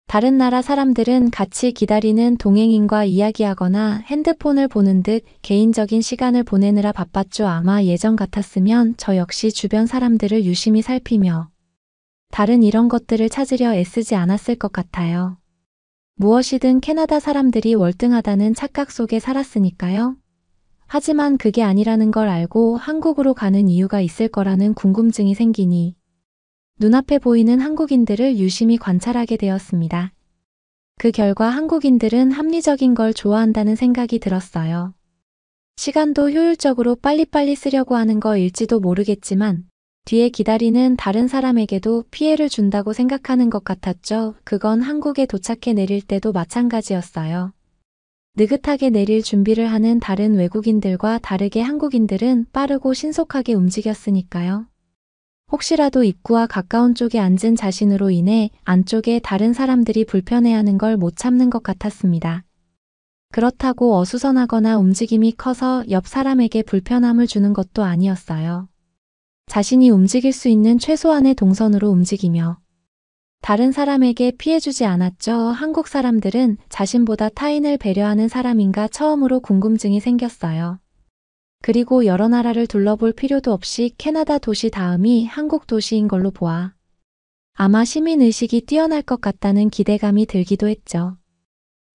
다른 나라 사람들은 같이 기다리는 동행인과 이야기하거나 핸드폰을 보는 듯 개인적인 시간을 보내느라 바빴죠. 아마 예전 같았으면 저 역시 주변 사람들을 유심히 살피며 다른 이런 것들을 찾으려 애쓰지 않았을 것 같아요. 무엇이든 캐나다 사람들이 월등하다는 착각 속에 살았으니까요. 하지만 그게 아니라는 걸 알고 한국으로 가는 이유가 있을 거라는 궁금증이 생기니 눈앞에 보이는 한국인들을 유심히 관찰하게 되었습니다. 그 결과 한국인들은 합리적인 걸 좋아한다는 생각이 들었어요. 시간도 효율적으로 빨리빨리 쓰려고 하는 거일지도 모르겠지만 뒤에 기다리는 다른 사람에게도 피해를 준다고 생각하는 것 같았죠. 그건 한국에 도착해 내릴 때도 마찬가지였어요. 느긋하게 내릴 준비를 하는 다른 외국인들과 다르게 한국인들은 빠르고 신속하게 움직였으니까요. 혹시라도 입구와 가까운 쪽에 앉은 자신으로 인해 안쪽에 다른 사람들이 불편해하는 걸 못 참는 것 같았습니다. 그렇다고 어수선하거나 움직임이 커서 옆 사람에게 불편함을 주는 것도 아니었어요. 자신이 움직일 수 있는 최소한의 동선으로 움직이며 다른 사람에게 피해주지 않았죠. 한국 사람들은 자신보다 타인을 배려하는 사람인가 처음으로 궁금증이 생겼어요. 그리고 여러 나라를 둘러볼 필요도 없이 캐나다 도시 다음이 한국 도시인 걸로 보아 아마 시민의식이 뛰어날 것 같다는 기대감이 들기도 했죠.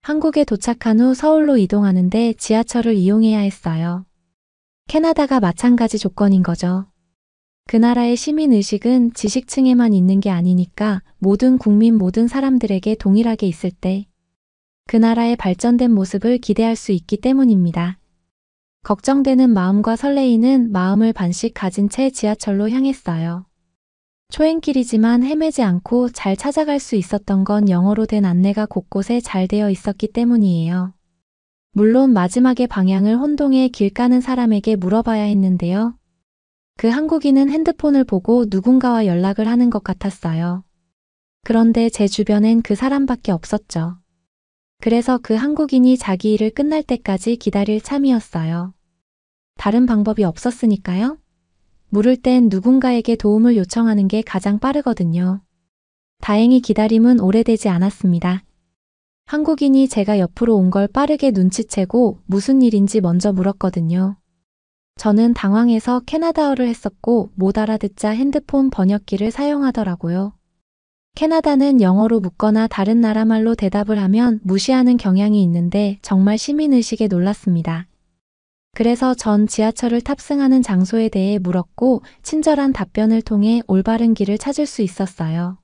한국에 도착한 후 서울로 이동하는데 지하철을 이용해야 했어요. 캐나다가 마찬가지 조건인 거죠. 그 나라의 시민의식은 지식층에만 있는 게 아니니까 모든 국민 모든 사람들에게 동일하게 있을 때 그 나라의 발전된 모습을 기대할 수 있기 때문입니다. 걱정되는 마음과 설레이는 마음을 반씩 가진 채 지하철로 향했어요. 초행길이지만 헤매지 않고 잘 찾아갈 수 있었던 건 영어로 된 안내가 곳곳에 잘 되어 있었기 때문이에요. 물론 마지막에 방향을 혼동해 길 가는 사람에게 물어봐야 했는데요. 그 한국인은 핸드폰을 보고 누군가와 연락을 하는 것 같았어요. 그런데 제 주변엔 그 사람밖에 없었죠. 그래서 그 한국인이 자기 일을 끝날 때까지 기다릴 참이었어요. 다른 방법이 없었으니까요. 물을 땐 누군가에게 도움을 요청하는 게 가장 빠르거든요. 다행히 기다림은 오래되지 않았습니다. 한국인이 제가 옆으로 온 걸 빠르게 눈치채고 무슨 일인지 먼저 물었거든요. 저는 당황해서 캐나다어를 했었고 못 알아듣자 핸드폰 번역기를 사용하더라고요. 캐나다는 영어로 묻거나 다른 나라 말로 대답을 하면 무시하는 경향이 있는데 정말 시민의식에 놀랐습니다. 그래서 전 지하철을 탑승하는 장소에 대해 물었고 친절한 답변을 통해 올바른 길을 찾을 수 있었어요.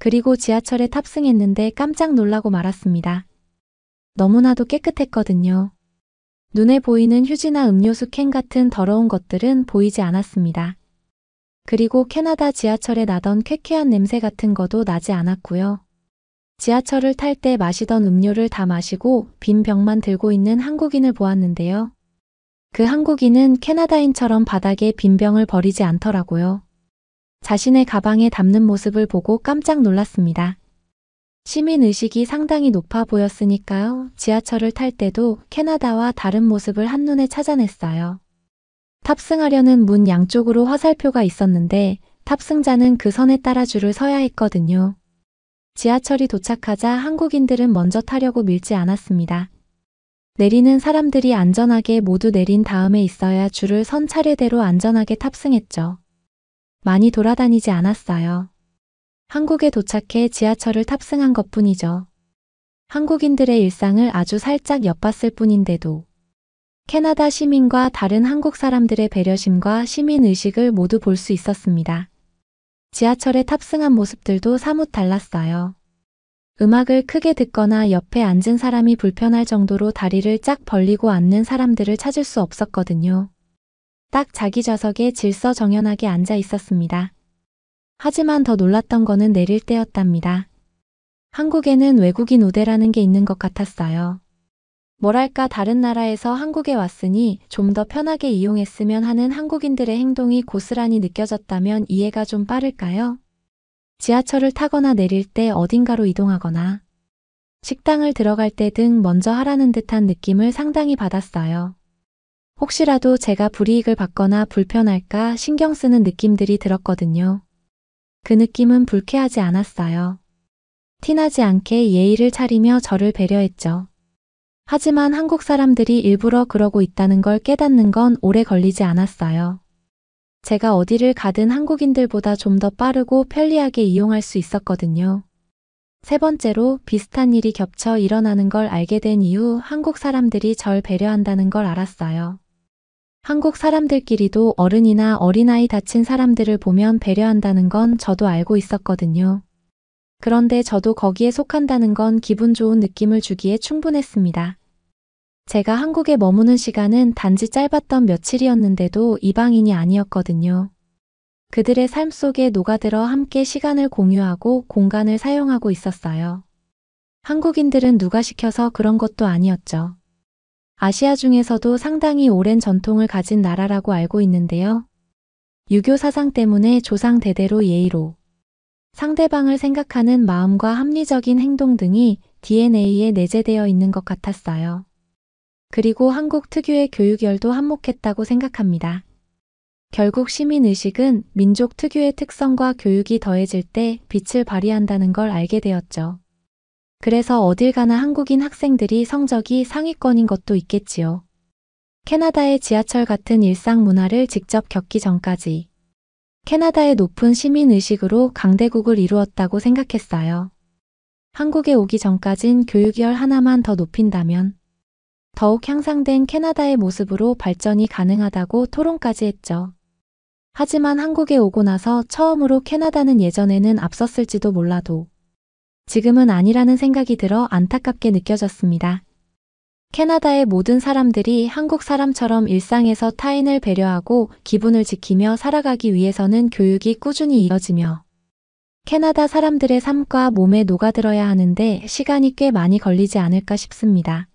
그리고 지하철에 탑승했는데 깜짝 놀라고 말았습니다. 너무나도 깨끗했거든요. 눈에 보이는 휴지나 음료수 캔 같은 더러운 것들은 보이지 않았습니다. 그리고 캐나다 지하철에 나던 쾌쾌한 냄새 같은 거도 나지 않았고요. 지하철을 탈 때 마시던 음료를 다 마시고 빈 병만 들고 있는 한국인을 보았는데요. 그 한국인은 캐나다인처럼 바닥에 빈 병을 버리지 않더라고요. 자신의 가방에 담는 모습을 보고 깜짝 놀랐습니다. 시민의식이 상당히 높아 보였으니까요. 지하철을 탈 때도 캐나다와 다른 모습을 한눈에 찾아냈어요. 탑승하려는 문 양쪽으로 화살표가 있었는데 탑승자는 그 선에 따라 줄을 서야 했거든요. 지하철이 도착하자 한국인들은 먼저 타려고 밀지 않았습니다. 내리는 사람들이 안전하게 모두 내린 다음에 있어야 줄을 선 차례대로 안전하게 탑승했죠. 많이 돌아다니지 않았어요. 한국에 도착해 지하철을 탑승한 것뿐이죠. 한국인들의 일상을 아주 살짝 엿봤을 뿐인데도 캐나다 시민과 다른 한국 사람들의 배려심과 시민의식을 모두 볼 수 있었습니다. 지하철에 탑승한 모습들도 사뭇 달랐어요. 음악을 크게 듣거나 옆에 앉은 사람이 불편할 정도로 다리를 쫙 벌리고 앉는 사람들을 찾을 수 없었거든요. 딱 자기 좌석에 질서정연하게 앉아 있었습니다. 하지만 더 놀랐던 거는 내릴 때였답니다. 한국에는 외국인 우대라는 게 있는 것 같았어요. 뭐랄까 다른 나라에서 한국에 왔으니 좀 더 편하게 이용했으면 하는 한국인들의 행동이 고스란히 느껴졌다면 이해가 좀 빠를까요? 지하철을 타거나 내릴 때 어딘가로 이동하거나 식당을 들어갈 때 등 먼저 하라는 듯한 느낌을 상당히 받았어요. 혹시라도 제가 불이익을 받거나 불편할까 신경 쓰는 느낌들이 들었거든요. 그 느낌은 불쾌하지 않았어요. 티나지 않게 예의를 차리며 저를 배려했죠. 하지만 한국 사람들이 일부러 그러고 있다는 걸 깨닫는 건 오래 걸리지 않았어요. 제가 어디를 가든 한국인들보다 좀 더 빠르고 편리하게 이용할 수 있었거든요. 세 번째로 비슷한 일이 겹쳐 일어나는 걸 알게 된 이후 한국 사람들이 절 배려한다는 걸 알았어요. 한국 사람들끼리도 어른이나 어린아이 다친 사람들을 보면 배려한다는 건 저도 알고 있었거든요. 그런데 저도 거기에 속한다는 건 기분 좋은 느낌을 주기에 충분했습니다. 제가 한국에 머무는 시간은 단지 짧았던 며칠이었는데도 이방인이 아니었거든요. 그들의 삶 속에 녹아들어 함께 시간을 공유하고 공간을 사용하고 있었어요. 한국인들은 누가 시켜서 그런 것도 아니었죠. 아시아 중에서도 상당히 오랜 전통을 가진 나라라고 알고 있는데요. 유교 사상 때문에 조상 대대로 예의로 상대방을 생각하는 마음과 합리적인 행동 등이 DNA에 내재되어 있는 것 같았어요. 그리고 한국 특유의 교육열도 한몫했다고 생각합니다. 결국 시민의식은 민족 특유의 특성과 교육이 더해질 때 빛을 발휘한다는 걸 알게 되었죠. 그래서 어딜 가나 한국인 학생들이 성적이 상위권인 것도 있겠지요. 캐나다의 지하철 같은 일상 문화를 직접 겪기 전까지 캐나다의 높은 시민의식으로 강대국을 이루었다고 생각했어요. 한국에 오기 전까진 교육열 하나만 더 높인다면 더욱 향상된 캐나다의 모습으로 발전이 가능하다고 토론까지 했죠. 하지만 한국에 오고 나서 처음으로 캐나다는 예전에는 앞섰을지도 몰라도 지금은 아니라는 생각이 들어 안타깝게 느껴졌습니다. 캐나다의 모든 사람들이 한국 사람처럼 일상에서 타인을 배려하고 기분을 지키며 살아가기 위해서는 교육이 꾸준히 이어지며 캐나다 사람들의 삶과 몸에 녹아들어야 하는데 시간이 꽤 많이 걸리지 않을까 싶습니다.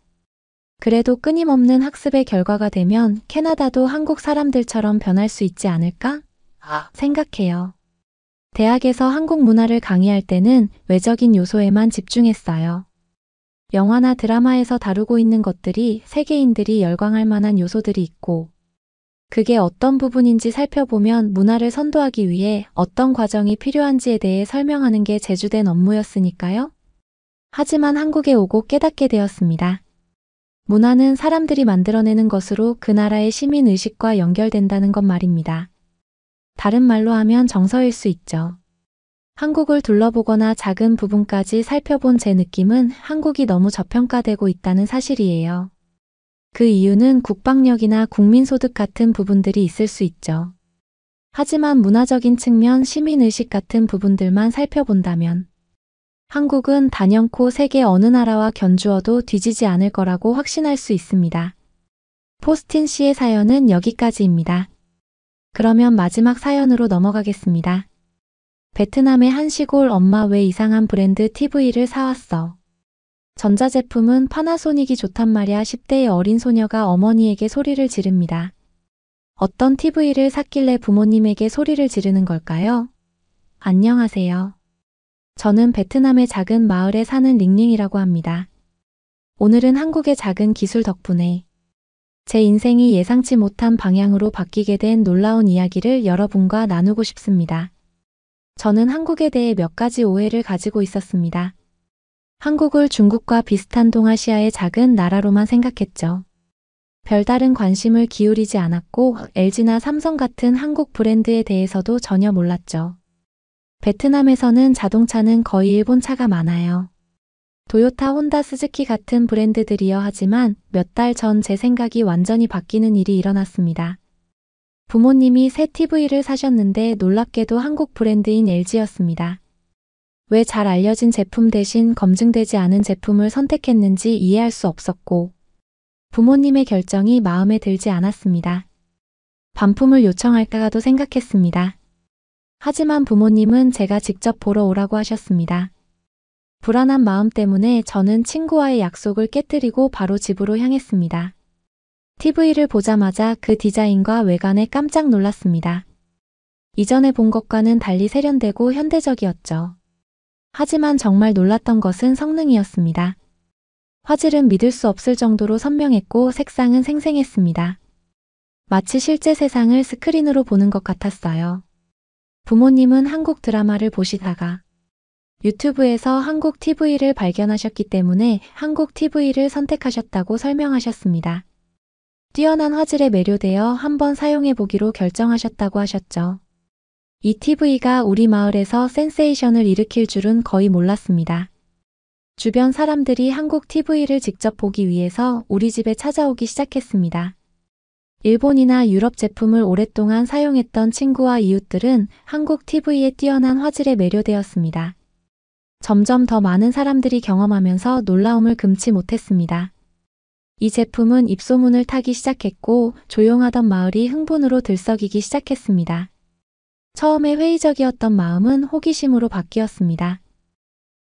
그래도 끊임없는 학습의 결과가 되면 캐나다도 한국 사람들처럼 변할 수 있지 않을까? 생각해요. 대학에서 한국 문화를 강의할 때는 외적인 요소에만 집중했어요. 영화나 드라마에서 다루고 있는 것들이 세계인들이 열광할 만한 요소들이 있고 그게 어떤 부분인지 살펴보면 문화를 선도하기 위해 어떤 과정이 필요한지에 대해 설명하는 게 제주된 업무였으니까요. 하지만 한국에 오고 깨닫게 되었습니다. 문화는 사람들이 만들어내는 것으로 그 나라의 시민의식과 연결된다는 것 말입니다. 다른 말로 하면 정서일 수 있죠. 한국을 둘러보거나 작은 부분까지 살펴본 제 느낌은 한국이 너무 저평가되고 있다는 사실이에요. 그 이유는 국방력이나 국민소득 같은 부분들이 있을 수 있죠. 하지만 문화적인 측면, 시민의식 같은 부분들만 살펴본다면 한국은 단연코 세계 어느 나라와 견주어도 뒤지지 않을 거라고 확신할 수 있습니다. 포스틴 씨의 사연은 여기까지입니다. 그러면 마지막 사연으로 넘어가겠습니다. 베트남의 한 시골 엄마 왜 이상한 브랜드 TV를 사왔어? 전자제품은 파나소닉이 좋단 말야 10대의 어린 소녀가 어머니에게 소리를 지릅니다. 어떤 TV를 샀길래 부모님에게 소리를 지르는 걸까요? 안녕하세요. 저는 베트남의 작은 마을에 사는 링링이라고 합니다. 오늘은 한국의 작은 기술 덕분에 제 인생이 예상치 못한 방향으로 바뀌게 된 놀라운 이야기를 여러분과 나누고 싶습니다. 저는 한국에 대해 몇 가지 오해를 가지고 있었습니다. 한국을 중국과 비슷한 동아시아의 작은 나라로만 생각했죠. 별다른 관심을 기울이지 않았고 LG나 삼성 같은 한국 브랜드에 대해서도 전혀 몰랐죠. 베트남에서는 자동차는 거의 일본 차가 많아요. 도요타, 혼다, 스즈키 같은 브랜드들이여 하지만 몇 달 전 제 생각이 완전히 바뀌는 일이 일어났습니다. 부모님이 새 TV를 사셨는데 놀랍게도 한국 브랜드인 LG였습니다. 왜 잘 알려진 제품 대신 검증되지 않은 제품을 선택했는지 이해할 수 없었고 부모님의 결정이 마음에 들지 않았습니다. 반품을 요청할까도 생각했습니다. 하지만 부모님은 제가 직접 보러 오라고 하셨습니다. 불안한 마음 때문에 저는 친구와의 약속을 깨뜨리고 바로 집으로 향했습니다. TV를 보자마자 그 디자인과 외관에 깜짝 놀랐습니다. 이전에 본 것과는 달리 세련되고 현대적이었죠. 하지만 정말 놀랐던 것은 성능이었습니다. 화질은 믿을 수 없을 정도로 선명했고 색상은 생생했습니다. 마치 실제 세상을 스크린으로 보는 것 같았어요. 부모님은 한국 드라마를 보시다가 유튜브에서 한국 TV를 발견하셨기 때문에 한국 TV를 선택하셨다고 설명하셨습니다. 뛰어난 화질에 매료되어 한번 사용해보기로 결정하셨다고 하셨죠. 이 TV가 우리 마을에서 센세이션을 일으킬 줄은 거의 몰랐습니다. 주변 사람들이 한국 TV를 직접 보기 위해서 우리 집에 찾아오기 시작했습니다. 일본이나 유럽 제품을 오랫동안 사용했던 친구와 이웃들은 한국 TV의 뛰어난 화질에 매료되었습니다. 점점 더 많은 사람들이 경험하면서 놀라움을 금치 못했습니다. 이 제품은 입소문을 타기 시작했고 조용하던 마을이 흥분으로 들썩이기 시작했습니다. 처음에 회의적이었던 마음은 호기심으로 바뀌었습니다.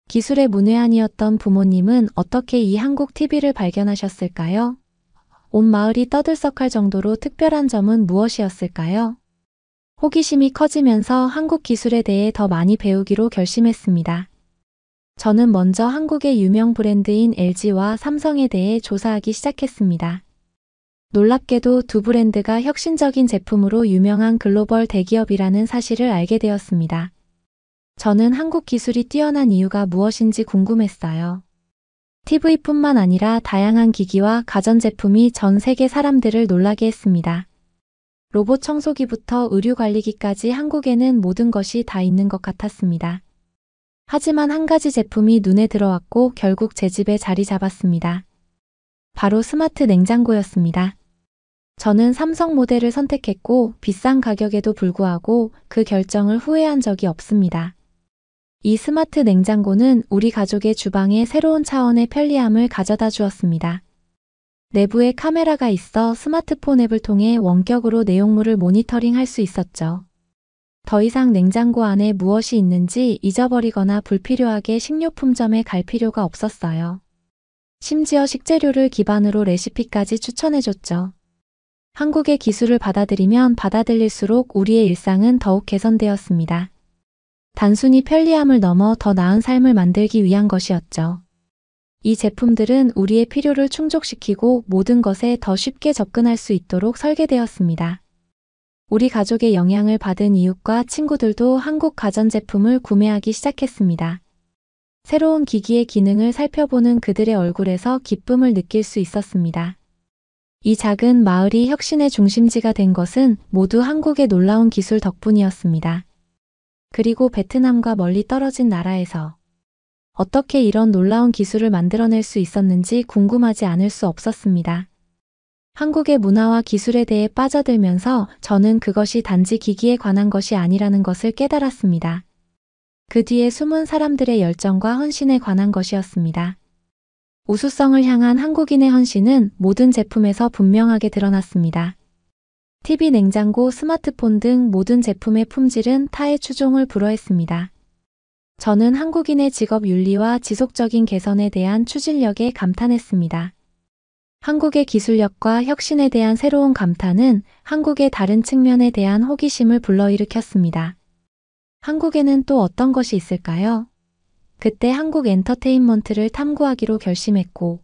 기술의 문외한이었던 부모님은 어떻게 이 한국 TV를 발견하셨을까요? 온 마을이 떠들썩할 정도로 특별한 점은 무엇이었을까요? 호기심이 커지면서 한국 기술에 대해 더 많이 배우기로 결심했습니다. 저는 먼저 한국의 유명 브랜드인 LG와 삼성에 대해 조사하기 시작했습니다. 놀랍게도 두 브랜드가 혁신적인 제품으로 유명한 글로벌 대기업이라는 사실을 알게 되었습니다. 저는 한국 기술이 뛰어난 이유가 무엇인지 궁금했어요. TV뿐만 아니라 다양한 기기와 가전제품이 전 세계 사람들을 놀라게 했습니다. 로봇 청소기부터 의류 관리기까지 한국에는 모든 것이 다 있는 것 같았습니다. 하지만 한 가지 제품이 눈에 들어왔고 결국 제 집에 자리 잡았습니다. 바로 스마트 냉장고였습니다. 저는 삼성 모델을 선택했고 비싼 가격에도 불구하고 그 결정을 후회한 적이 없습니다. 이 스마트 냉장고는 우리 가족의 주방에 새로운 차원의 편리함을 가져다 주었습니다. 내부에 카메라가 있어 스마트폰 앱을 통해 원격으로 내용물을 모니터링할 수 있었죠. 더 이상 냉장고 안에 무엇이 있는지 잊어버리거나 불필요하게 식료품점에 갈 필요가 없었어요. 심지어 식재료를 기반으로 레시피까지 추천해줬죠. 한국의 기술을 받아들이면 받아들일수록 우리의 일상은 더욱 개선되었습니다. 단순히 편리함을 넘어 더 나은 삶을 만들기 위한 것이었죠. 이 제품들은 우리의 필요를 충족시키고 모든 것에 더 쉽게 접근할 수 있도록 설계되었습니다. 우리 가족의 영향을 받은 이웃과 친구들도 한국 가전제품을 구매하기 시작했습니다. 새로운 기기의 기능을 살펴보는 그들의 얼굴에서 기쁨을 느낄 수 있었습니다. 이 작은 마을이 혁신의 중심지가 된 것은 모두 한국의 놀라운 기술 덕분이었습니다. 그리고 베트남과 멀리 떨어진 나라에서 어떻게 이런 놀라운 기술을 만들어낼 수 있었는지 궁금하지 않을 수 없었습니다. 한국의 문화와 기술에 대해 빠져들면서 저는 그것이 단지 기기에 관한 것이 아니라는 것을 깨달았습니다. 그 뒤에 숨은 사람들의 열정과 헌신에 관한 것이었습니다. 우수성을 향한 한국인의 헌신은 모든 제품에서 분명하게 드러났습니다. TV 냉장고, 스마트폰 등 모든 제품의 품질은 타의 추종을 불허했습니다. 저는 한국인의 직업 윤리와 지속적인 개선에 대한 추진력에 감탄했습니다. 한국의 기술력과 혁신에 대한 새로운 감탄은 한국의 다른 측면에 대한 호기심을 불러일으켰습니다. 한국에는 또 어떤 것이 있을까요? 그때 한국 엔터테인먼트를 탐구하기로 결심했고,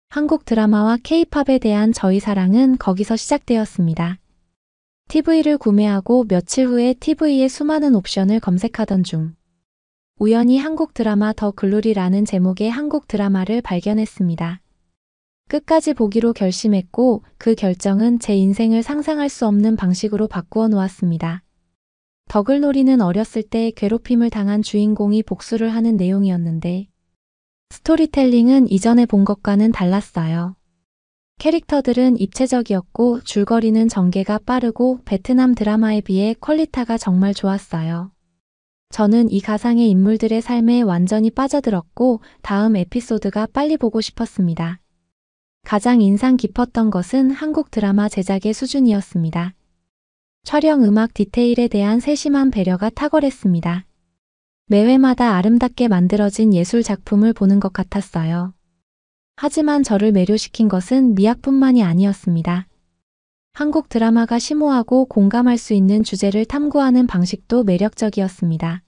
한국 드라마와 K-팝에 대한 저희 사랑은 거기서 시작되었습니다. TV를 구매하고 며칠 후에 TV의 수많은 옵션을 검색하던 중, 우연히 한국 드라마 더 글로리라는 제목의 한국 드라마를 발견했습니다. 끝까지 보기로 결심했고 그 결정은 제 인생을 상상할 수 없는 방식으로 바꾸어 놓았습니다. 더글로리는 어렸을 때 괴롭힘을 당한 주인공이 복수를 하는 내용이었는데 스토리텔링은 이전에 본 것과는 달랐어요. 캐릭터들은 입체적이었고 줄거리는 전개가 빠르고 베트남 드라마에 비해 퀄리티가 정말 좋았어요. 저는 이 가상의 인물들의 삶에 완전히 빠져들었고 다음 에피소드가 빨리 보고 싶었습니다. 가장 인상 깊었던 것은 한국 드라마 제작의 수준이었습니다. 촬영 음악 디테일에 대한 세심한 배려가 탁월했습니다. 매회마다 아름답게 만들어진 예술 작품을 보는 것 같았어요. 하지만 저를 매료시킨 것은 미학뿐만이 아니었습니다. 한국 드라마가 심오하고 공감할 수 있는 주제를 탐구하는 방식도 매력적이었습니다.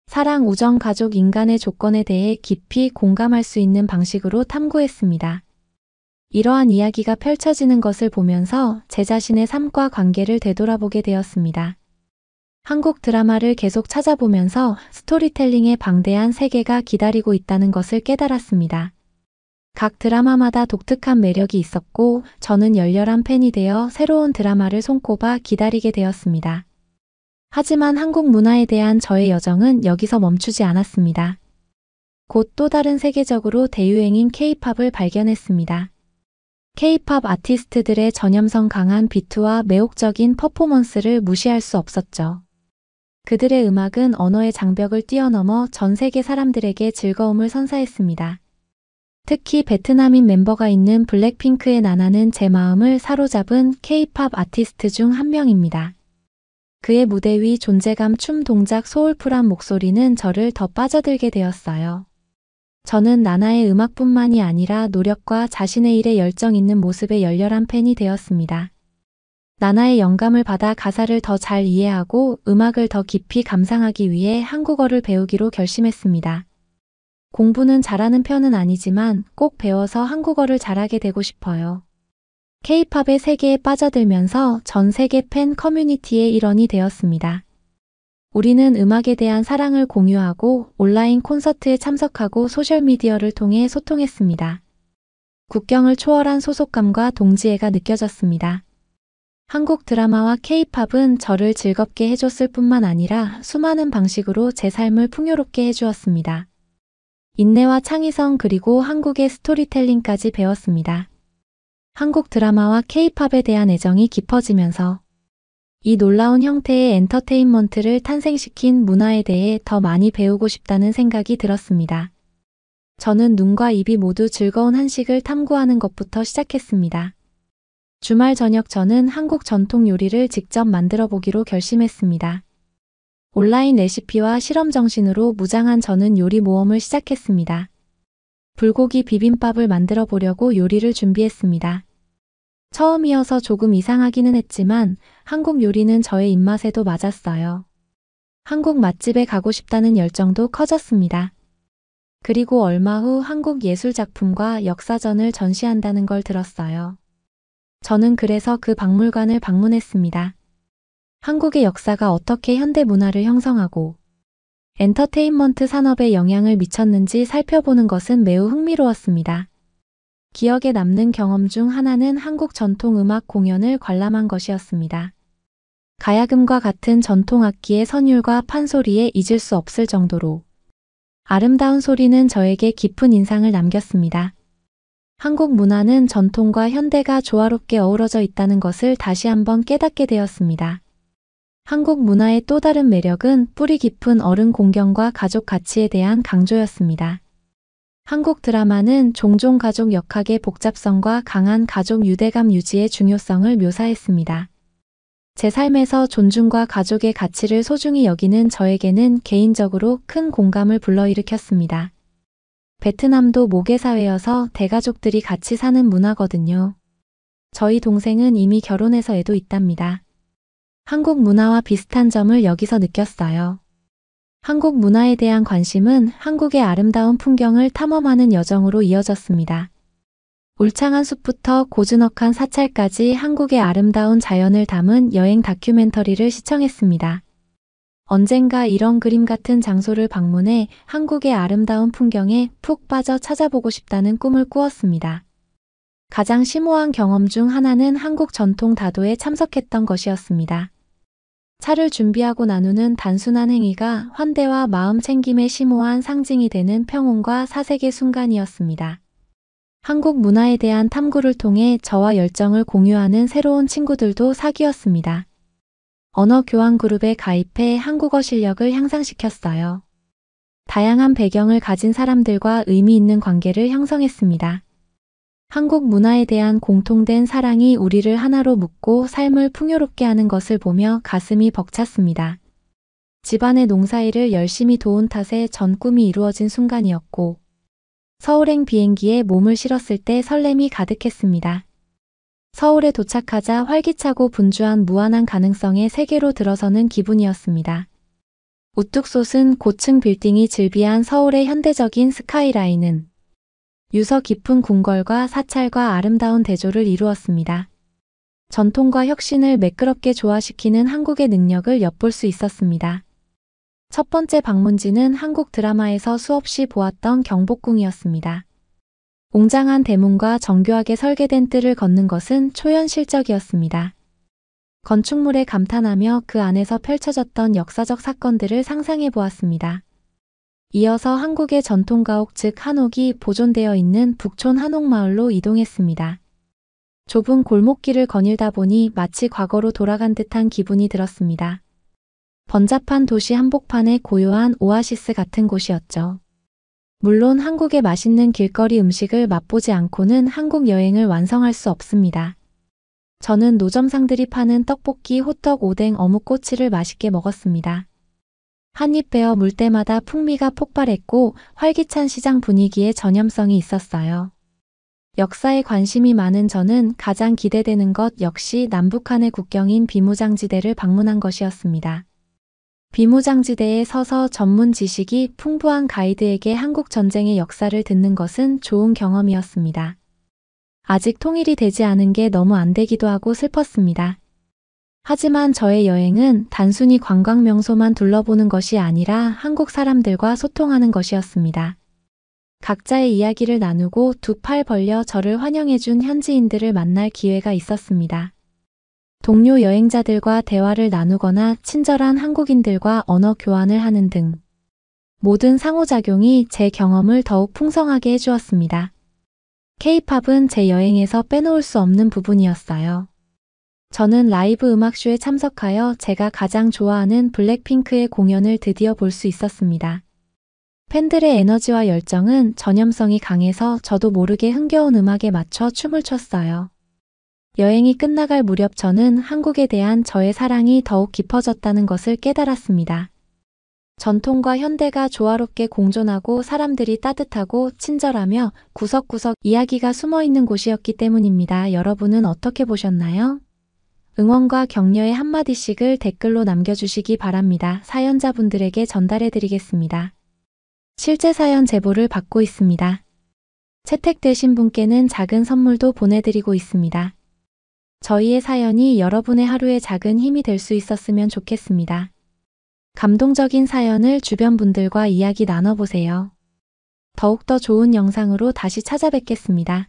사랑, 우정, 가족, 인간의 조건에 대해 깊이 공감할 수 있는 방식으로 탐구했습니다. 이러한 이야기가 펼쳐지는 것을 보면서 제 자신의 삶과 관계를 되돌아보게 되었습니다. 한국 드라마를 계속 찾아보면서 스토리텔링의 방대한 세계가 기다리고 있다는 것을 깨달았습니다. 각 드라마마다 독특한 매력이 있었고 저는 열렬한 팬이 되어 새로운 드라마를 손꼽아 기다리게 되었습니다. 하지만 한국 문화에 대한 저의 여정은 여기서 멈추지 않았습니다. 곧 또 다른 세계적으로 대유행인 K-팝을 발견했습니다. K-팝 아티스트들의 전염성 강한 비트와 매혹적인 퍼포먼스를 무시할 수 없었죠. 그들의 음악은 언어의 장벽을 뛰어넘어 전 세계 사람들에게 즐거움을 선사했습니다. 특히 베트남인 멤버가 있는 블랙핑크의 나나는 제 마음을 사로잡은 K-팝 아티스트 중 한 명입니다. 그의 무대 위 존재감, 춤 동작, 소울풀한 목소리는 저를 더 빠져들게 되었어요. 저는 나나의 음악뿐만이 아니라 노력과 자신의 일에 열정 있는 모습에 열렬한 팬이 되었습니다. 나나의 영감을 받아 가사를 더 잘 이해하고 음악을 더 깊이 감상하기 위해 한국어를 배우기로 결심했습니다. 공부는 잘하는 편은 아니지만 꼭 배워서 한국어를 잘하게 되고 싶어요. K-팝의 세계에 빠져들면서 전 세계 팬 커뮤니티의 일원이 되었습니다. 우리는 음악에 대한 사랑을 공유하고 온라인 콘서트에 참석하고 소셜미디어를 통해 소통했습니다. 국경을 초월한 소속감과 동지애가 느껴졌습니다. 한국 드라마와 K-팝은 저를 즐겁게 해줬을 뿐만 아니라 수많은 방식으로 제 삶을 풍요롭게 해주었습니다. 인내와 창의성 그리고 한국의 스토리텔링까지 배웠습니다. 한국 드라마와 K-팝에 대한 애정이 깊어지면서 이 놀라운 형태의 엔터테인먼트를 탄생시킨 문화에 대해 더 많이 배우고 싶다는 생각이 들었습니다. 저는 눈과 입이 모두 즐거운 한식을 탐구하는 것부터 시작했습니다. 주말 저녁 저는 한국 전통 요리를 직접 만들어 보기로 결심했습니다. 온라인 레시피와 실험 정신으로 무장한 저는 요리 모험을 시작했습니다. 불고기 비빔밥을 만들어 보려고 요리를 준비했습니다. 처음이어서 조금 이상하기는 했지만 한국 요리는 저의 입맛에도 맞았어요. 한국 맛집에 가고 싶다는 열정도 커졌습니다. 그리고 얼마 후 한국 예술작품과 역사전을 전시한다는 걸 들었어요. 저는 그래서 그 박물관을 방문했습니다. 한국의 역사가 어떻게 현대 문화를 형성하고 엔터테인먼트 산업에 영향을 미쳤는지 살펴보는 것은 매우 흥미로웠습니다. 기억에 남는 경험 중 하나는 한국 전통음악 공연을 관람한 것이었습니다. 가야금과 같은 전통악기의 선율과 판소리에 잊을 수 없을 정도로 아름다운 소리는 저에게 깊은 인상을 남겼습니다. 한국 문화는 전통과 현대가 조화롭게 어우러져 있다는 것을 다시 한번 깨닫게 되었습니다. 한국 문화의 또 다른 매력은 뿌리 깊은 어른 공경과 가족 가치에 대한 강조였습니다. 한국 드라마는 종종 가족 역학의 복잡성과 강한 가족 유대감 유지의 중요성을 묘사했습니다. 제 삶에서 존중과 가족의 가치를 소중히 여기는 저에게는 개인적으로 큰 공감을 불러일으켰습니다. 베트남도 모계사회여서 대가족들이 같이 사는 문화거든요. 저희 동생은 이미 결혼해서 애도 있답니다. 한국 문화와 비슷한 점을 여기서 느꼈어요. 한국 문화에 대한 관심은 한국의 아름다운 풍경을 탐험하는 여정으로 이어졌습니다. 울창한 숲부터 고즈넉한 사찰까지 한국의 아름다운 자연을 담은 여행 다큐멘터리를 시청했습니다. 언젠가 이런 그림 같은 장소를 방문해 한국의 아름다운 풍경에 푹 빠져 찾아보고 싶다는 꿈을 꾸었습니다. 가장 심오한 경험 중 하나는 한국 전통 다도에 참석했던 것이었습니다. 차를 준비하고 나누는 단순한 행위가 환대와 마음 챙김의 심오한 상징이 되는 평온과 사색의 순간이었습니다. 한국 문화에 대한 탐구를 통해 저와 열정을 공유하는 새로운 친구들도 사귀었습니다. 언어 교환 그룹에 가입해 한국어 실력을 향상시켰어요. 다양한 배경을 가진 사람들과 의미 있는 관계를 형성했습니다. 한국 문화에 대한 공통된 사랑이 우리를 하나로 묶고 삶을 풍요롭게 하는 것을 보며 가슴이 벅찼습니다. 집안의 농사일을 열심히 도운 탓에 전 꿈이 이루어진 순간이었고, 서울행 비행기에 몸을 실었을 때 설렘이 가득했습니다. 서울에 도착하자 활기차고 분주한 무한한 가능성의 세계로 들어서는 기분이었습니다. 우뚝 솟은 고층 빌딩이 즐비한 서울의 현대적인 스카이라인은 유서 깊은 궁궐과 사찰과 아름다운 대조를 이루었습니다. 전통과 혁신을 매끄럽게 조화시키는 한국의 능력을 엿볼 수 있었습니다. 첫 번째 방문지는 한국 드라마에서 수없이 보았던 경복궁이었습니다. 웅장한 대문과 정교하게 설계된 뜰을 걷는 것은 초현실적이었습니다. 건축물에 감탄하며 그 안에서 펼쳐졌던 역사적 사건들을 상상해 보았습니다. 이어서 한국의 전통가옥 즉 한옥이 보존되어 있는 북촌 한옥마을로 이동했습니다. 좁은 골목길을 거닐다 보니 마치 과거로 돌아간 듯한 기분이 들었습니다. 번잡한 도시 한복판의 고요한 오아시스 같은 곳이었죠. 물론 한국의 맛있는 길거리 음식을 맛보지 않고는 한국 여행을 완성할 수 없습니다. 저는 노점상들이 파는 떡볶이, 호떡, 오뎅, 어묵꼬치를 맛있게 먹었습니다. 한입 베어 물 때마다 풍미가 폭발했고 활기찬 시장 분위기에 전염성이 있었어요. 역사에 관심이 많은 저는 가장 기대되는 것 역시 남북한의 국경인 비무장지대를 방문한 것이었습니다. 비무장지대에 서서 전문 지식이 풍부한 가이드에게 한국 전쟁의 역사를 듣는 것은 좋은 경험이었습니다. 아직 통일이 되지 않은 게 너무 안 되기도 하고 슬펐습니다. 하지만 저의 여행은 단순히 관광 명소만 둘러보는 것이 아니라 한국 사람들과 소통하는 것이었습니다. 각자의 이야기를 나누고 두 팔 벌려 저를 환영해준 현지인들을 만날 기회가 있었습니다. 동료 여행자들과 대화를 나누거나 친절한 한국인들과 언어 교환을 하는 등 모든 상호작용이 제 경험을 더욱 풍성하게 해주었습니다. K-팝은 제 여행에서 빼놓을 수 없는 부분이었어요. 저는 라이브 음악쇼에 참석하여 제가 가장 좋아하는 블랙핑크의 공연을 드디어 볼 수 있었습니다. 팬들의 에너지와 열정은 전염성이 강해서 저도 모르게 흥겨운 음악에 맞춰 춤을 췄어요. 여행이 끝나갈 무렵 저는 한국에 대한 저의 사랑이 더욱 깊어졌다는 것을 깨달았습니다. 전통과 현대가 조화롭게 공존하고 사람들이 따뜻하고 친절하며 구석구석 이야기가 숨어있는 곳이었기 때문입니다. 여러분은 어떻게 보셨나요? 응원과 격려의 한마디씩을 댓글로 남겨주시기 바랍니다. 사연자분들에게 전달해드리겠습니다. 실제 사연 제보를 받고 있습니다. 채택되신 분께는 작은 선물도 보내드리고 있습니다. 저희의 사연이 여러분의 하루에 작은 힘이 될 수 있었으면 좋겠습니다. 감동적인 사연을 주변 분들과 이야기 나눠보세요. 더욱더 좋은 영상으로 다시 찾아뵙겠습니다.